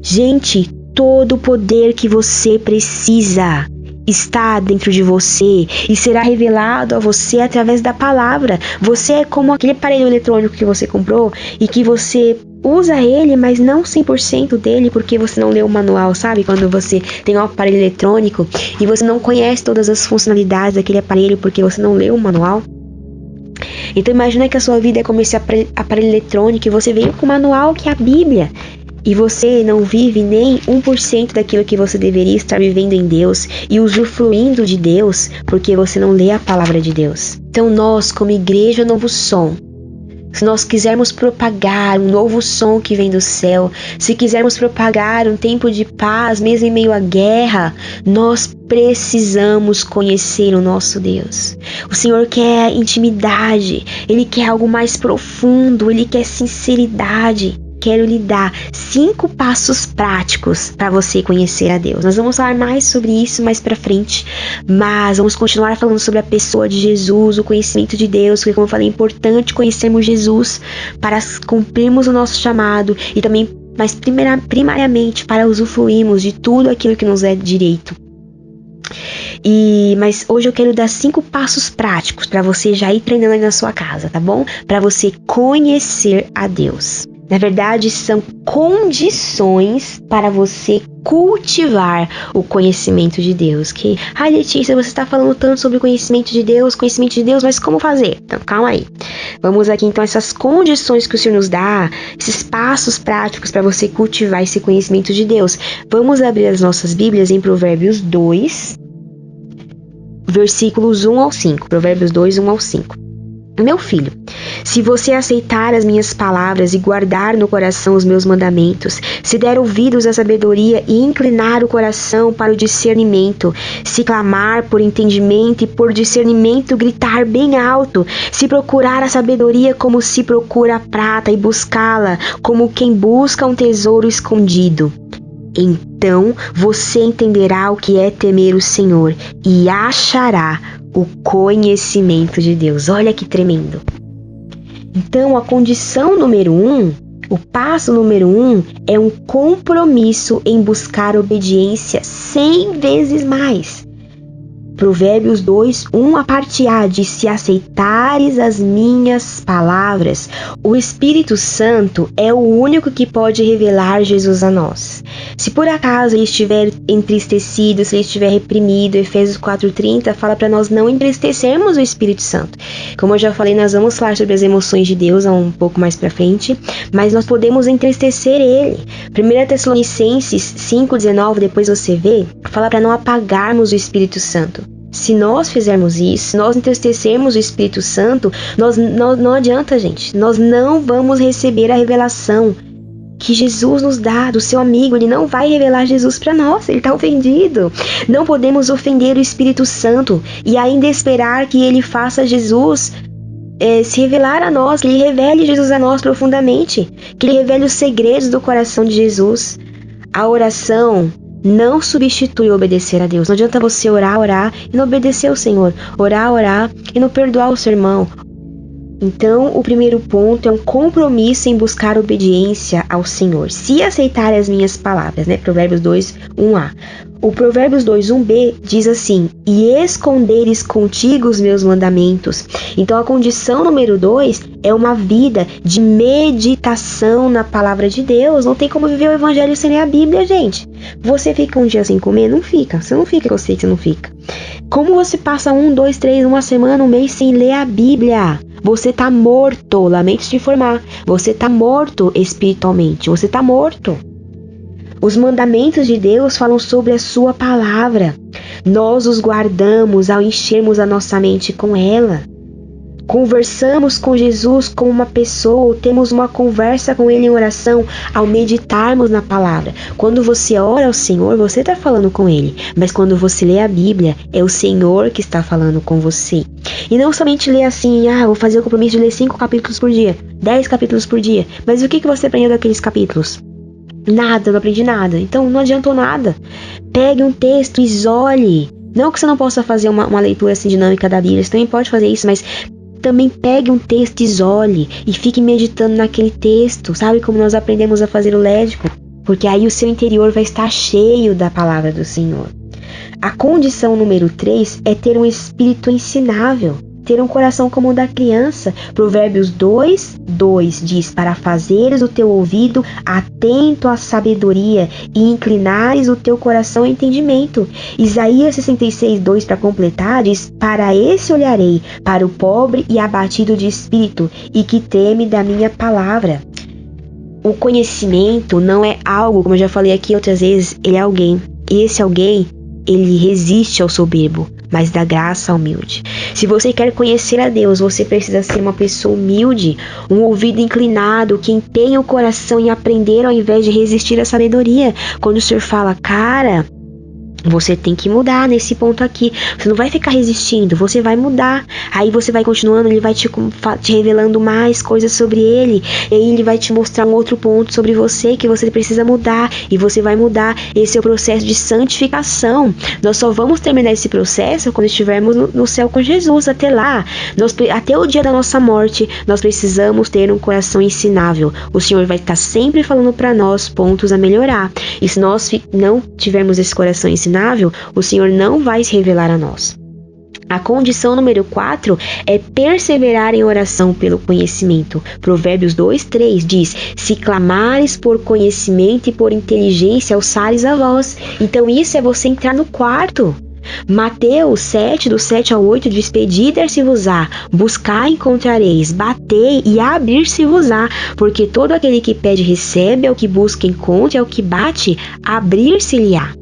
Gente, todo o poder que você precisa está dentro de você e será revelado a você através da palavra. Você é como aquele aparelho eletrônico que você comprou e que você usa ele, mas não 100% dele, porque você não leu o manual, sabe? Quando você tem um aparelho eletrônico e você não conhece todas as funcionalidades daquele aparelho porque você não leu o manual. Então imagina que a sua vida é como esse aparelho eletrônico e você veio com o manual que é a Bíblia. E você não vive nem 1% daquilo que você deveria estar vivendo em Deus e usufruindo de Deus, porque você não lê a palavra de Deus. Então nós, como igreja Novo Som, se nós quisermos propagar um novo som que vem do céu, se quisermos propagar um tempo de paz, mesmo em meio à guerra, nós precisamos conhecer o nosso Deus. O Senhor quer intimidade, Ele quer algo mais profundo, Ele quer sinceridade. Quero lhe dar 5 passos práticos para você conhecer a Deus. Nós vamos falar mais sobre isso mais para frente, mas vamos continuar falando sobre a pessoa de Jesus, o conhecimento de Deus, porque como eu falei, é importante conhecermos Jesus para cumprirmos o nosso chamado e também, mas primariamente para usufruirmos de tudo aquilo que nos é direito. Mas hoje eu quero dar 5 passos práticos para você já ir treinando aí na sua casa, tá bom? Para você conhecer a Deus. Na verdade, são condições para você cultivar o conhecimento de Deus. Letícia, você está falando tanto sobre o conhecimento de Deus, mas como fazer? Então, calma aí. Vamos aqui, então, essas condições que o Senhor nos dá, esses passos práticos para você cultivar esse conhecimento de Deus. Vamos abrir as nossas Bíblias em Provérbios 2, versículos 1 ao 5. Provérbios 2, 1 ao 5. Meu filho, se você aceitar as minhas palavras e guardar no coração os meus mandamentos, se der ouvidos à sabedoria e inclinar o coração para o discernimento, se clamar por entendimento e por discernimento gritar bem alto, se procurar a sabedoria como se procura a prata e buscá-la como quem busca um tesouro escondido, então você entenderá o que é temer o Senhor e achará o conhecimento de Deus. Olha que tremendo. Então, a condição número 1, o passo número 1 é um compromisso em buscar obediência 100 vezes mais. Provérbios 2, 1 a parte A diz: se aceitares as minhas palavras, o Espírito Santo é o único que pode revelar Jesus a nós. Se por acaso ele estiver entristecido, se ele estiver reprimido, Efésios 4:30 fala para nós não entristecermos o Espírito Santo. Como eu já falei, nós vamos falar sobre as emoções de Deus um pouco mais para frente, mas nós podemos entristecer ele. 1 Tessalonicenses 5:19, depois você vê, fala para não apagarmos o Espírito Santo. Se nós fizermos isso, se nós entristecermos o Espírito Santo, não adianta, gente. Nós não vamos receber a revelação que Jesus nos dá do seu amigo. Ele não vai revelar Jesus para nós, ele está ofendido. Não podemos ofender o Espírito Santo e ainda esperar que ele faça Jesus se revelar a nós, que Ele revele Jesus a nós profundamente, que Ele revele os segredos do coração de Jesus. A oração não substitui obedecer a Deus. Não adianta você orar e não obedecer ao Senhor. Orar e não perdoar o seu irmão. Então, o primeiro ponto é um compromisso em buscar obediência ao Senhor. Se aceitar as minhas palavras, né? Provérbios 2, 1a. O Provérbios 2, 1b diz assim: e esconderes contigo os meus mandamentos. Então, a condição número 2 é uma vida de meditação na palavra de Deus. Não tem como viver o evangelho sem ler a Bíblia, gente. Você fica um dia sem comer? Não fica. Você não fica, eu sei que você não fica. Como você passa 1, 2, 3, uma semana, um mês sem ler a Bíblia? Você tá morto, lamento te informar. Você tá morto espiritualmente. Você tá morto. Os mandamentos de Deus falam sobre a sua palavra. Nós os guardamos ao enchermos a nossa mente com ela. Conversamos com Jesus como uma pessoa, ou temos uma conversa com Ele em oração ao meditarmos na palavra. Quando você ora ao Senhor, você está falando com Ele. Mas quando você lê a Bíblia, é o Senhor que está falando com você. E não somente ler assim, vou fazer o compromisso de ler 5 capítulos por dia, 10 capítulos por dia. Mas o que você aprendeu daqueles capítulos? Nada, não aprendi nada. Então não adiantou nada. Pegue um texto, isole. Não que você não possa fazer uma leitura assim dinâmica da Bíblia, você também pode fazer isso, mas também pegue um texto, isole e fique meditando naquele texto. Sabe como nós aprendemos a fazer o léxico? Porque aí o seu interior vai estar cheio da palavra do Senhor. A condição número 3 é ter um espírito ensinável, ter um coração como o da criança. Provérbios 2, 2 diz: para fazeres o teu ouvido atento à sabedoria e inclinares o teu coração ao entendimento. Isaías 66, 2 para completar diz: para esse olharei, para o pobre e abatido de espírito, e que teme da minha palavra. O conhecimento não é algo, como eu já falei aqui outras vezes, ele é alguém. E esse alguém, ele resiste ao soberbo, mas dá graça ao humilde. Se você quer conhecer a Deus, você precisa ser uma pessoa humilde, um ouvido inclinado, que empenha o coração em aprender ao invés de resistir à sabedoria. Quando o Senhor fala, cara, você tem que mudar nesse ponto aqui. Você não vai ficar resistindo, você vai mudar. Aí você vai continuando, ele vai te revelando mais coisas sobre ele. E aí ele vai te mostrar um outro ponto sobre você que você precisa mudar. E você vai mudar. Esse é o processo de santificação. Nós só vamos terminar esse processo quando estivermos no céu com Jesus. Até lá, até o dia da nossa morte, nós precisamos ter um coração ensinável. O Senhor vai estar sempre falando para nós pontos a melhorar. E se nós não tivermos esse coração ensinável, o Senhor não vai se revelar a nós. A condição número 4 é perseverar em oração pelo conhecimento. Provérbios 2, 3 diz: se clamares por conhecimento e por inteligência, alçares a voz. Então isso é você entrar no quarto. Mateus 7, do 7 ao 8 diz: pedi, dar-se-vos-á, buscar, encontrareis, batei e abrir-se-vos-á, porque todo aquele que pede recebe, ao que busca encontra, ao que bate, abrir-se-lhe-á.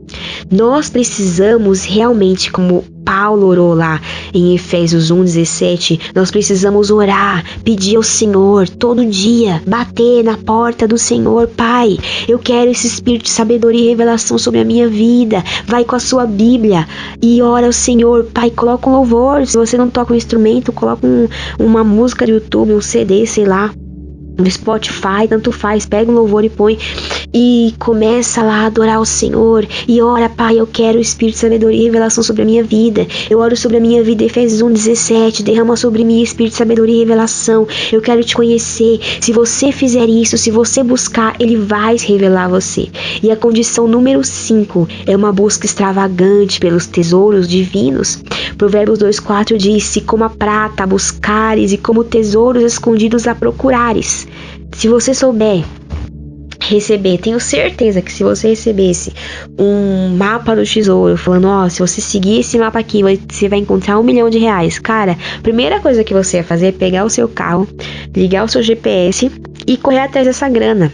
Nós precisamos realmente, como Paulo orou lá em Efésios 1:17, nós precisamos orar, pedir ao Senhor todo dia, bater na porta do Senhor. Pai, eu quero esse espírito de sabedoria e revelação sobre a minha vida. Vai com a sua Bíblia e ora ao Senhor. Pai, coloca um louvor. Se você não toca um instrumento, coloca uma música do YouTube, um CD, sei lá, no Spotify, tanto faz, pega um louvor e põe e começa lá a adorar o Senhor e ora: Pai, eu quero o Espírito de sabedoria e revelação sobre a minha vida. Eu oro sobre a minha vida, Efésios 1:17, derrama sobre mim Espírito de sabedoria e revelação. Eu quero te conhecer. Se você fizer isso, se você buscar, Ele vai se revelar a você. E a condição número 5 é uma busca extravagante pelos tesouros divinos. Provérbios 2:4 diz: se como a prata buscares e como tesouros escondidos a procurares. Se você souber receber, tenho certeza que se você recebesse um mapa do tesouro falando, se você seguir esse mapa aqui, você vai encontrar R$1 milhão. Cara, a primeira coisa que você vai fazer é pegar o seu carro, ligar o seu GPS e correr atrás dessa grana,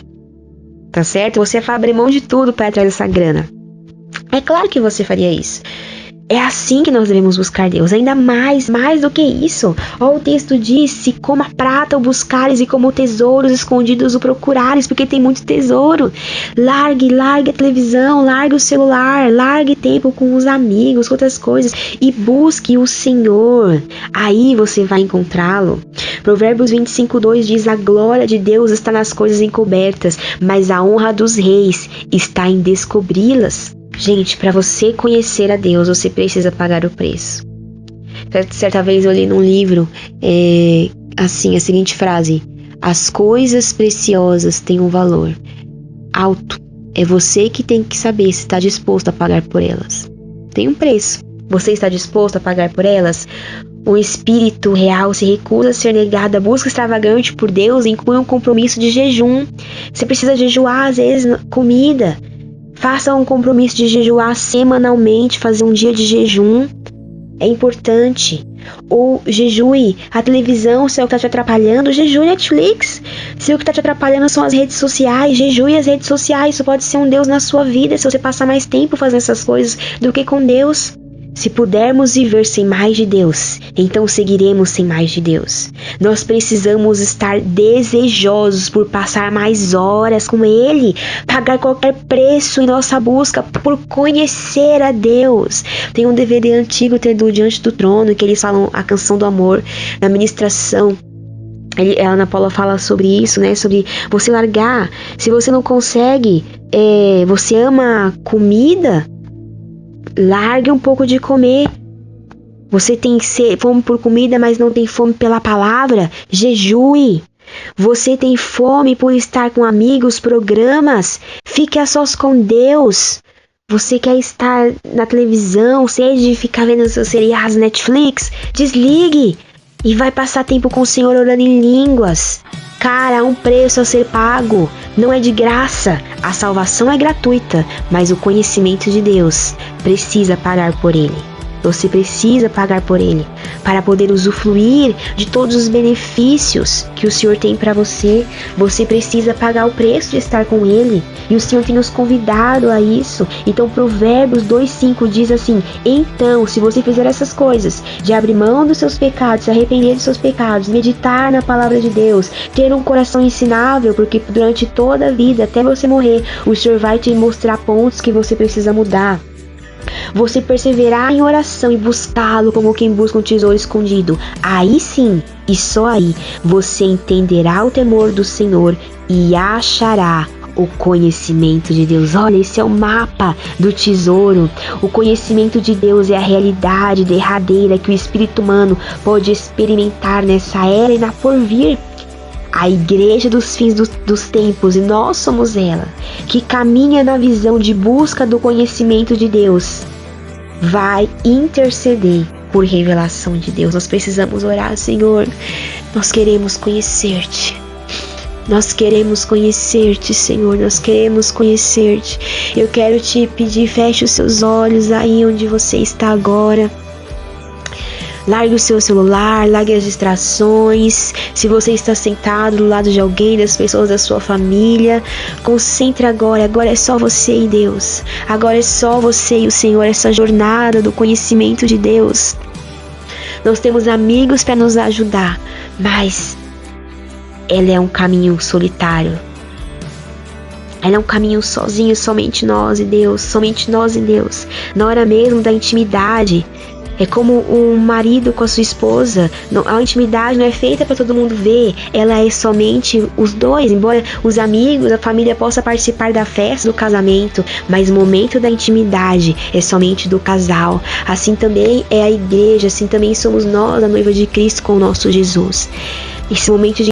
tá certo? Você vai abrir mão de tudo para ir atrás dessa grana. É claro que você faria isso. É assim que nós devemos buscar Deus, ainda mais do que isso. Ó, o texto diz, se como a prata o buscares e como tesouros escondidos o procurares, porque tem muito tesouro. Largue a televisão, largue o celular, largue tempo com os amigos, com outras coisas, e busque o Senhor. Aí você vai encontrá-lo. Provérbios 25:2 diz, a glória de Deus está nas coisas encobertas, mas a honra dos reis está em descobri-las. Gente, para você conhecer a Deus, você precisa pagar o preço. Certa vez eu li num livro, assim, a seguinte frase: as coisas preciosas têm um valor alto. É você que tem que saber se está disposto a pagar por elas. Tem um preço. Você está disposto a pagar por elas? O espírito real se recusa a ser negado. A busca extravagante por Deus inclui um compromisso de jejum. Você precisa jejuar, às vezes, comida. Faça um compromisso de jejuar semanalmente, fazer um dia de jejum. É importante. Ou jejue a televisão, se é o que está te atrapalhando, jejue Netflix. Se o que está te atrapalhando são as redes sociais, jejue as redes sociais. Isso pode ser um Deus na sua vida, se você passar mais tempo fazendo essas coisas do que com Deus. Se pudermos viver sem mais de Deus, então seguiremos sem mais de Deus. Nós precisamos estar desejosos por passar mais horas com Ele, pagar qualquer preço em nossa busca por conhecer a Deus. Tem um DVD antigo, Diante do Trono, que eles falam a canção do amor, na ministração. A Ana Paula fala sobre isso, né? Sobre você largar. Se você não consegue, você ama comida, largue um pouco de comer. Você tem fome por comida, mas não tem fome pela palavra? Jejue. Você tem fome por estar com amigos, programas? Fique a sós com Deus. Você quer estar na televisão, seja de ficar vendo seus seriados Netflix? Desligue e vai passar tempo com o Senhor orando em línguas. Cara, há um preço a ser pago. Não é de graça. A salvação é gratuita, mas o conhecimento de Deus precisa pagar por ele. Você precisa pagar por ele para poder usufruir de todos os benefícios que o Senhor tem para você. Você precisa pagar o preço de estar com ele. E o Senhor tem nos convidado a isso. Então Provérbios 2:5 diz assim: então, se você fizer essas coisas, de abrir mão dos seus pecados, se arrepender dos seus pecados, meditar na palavra de Deus, ter um coração ensinável, porque durante toda a vida, até você morrer, o Senhor vai te mostrar pontos que você precisa mudar. Você perseverar em oração e buscá-lo como quem busca um tesouro escondido. Aí sim, e só aí, você entenderá o temor do Senhor e achará o conhecimento de Deus. Olha, esse é o mapa do tesouro. O conhecimento de Deus é a realidade derradeira que o espírito humano pode experimentar nessa era e na porvir. A igreja dos fins dos tempos, e nós somos ela, que caminha na visão de busca do conhecimento de Deus, vai interceder por revelação de Deus. Nós precisamos orar: Senhor, nós queremos conhecer-te. Nós queremos conhecer-te, Senhor, nós queremos conhecer-te. Eu quero te pedir, feche os seus olhos aí onde você está agora. Largue o seu celular, largue as distrações. Se você está sentado do lado de alguém, das pessoas da sua família, concentre agora. Agora é só você e Deus. Agora é só você e o Senhor, essa jornada do conhecimento de Deus. Nós temos amigos para nos ajudar, mas ela é um caminho solitário. Ela é um caminho sozinho, somente nós e Deus, somente nós e Deus. Na hora mesmo da intimidade, é como um marido com a sua esposa. A intimidade não é feita para todo mundo ver. Ela é somente os dois. Embora os amigos, a família possa participar da festa, do casamento, mas o momento da intimidade é somente do casal. Assim também é a igreja, assim também somos nós, a noiva de Cristo com o nosso Jesus. Esse momento de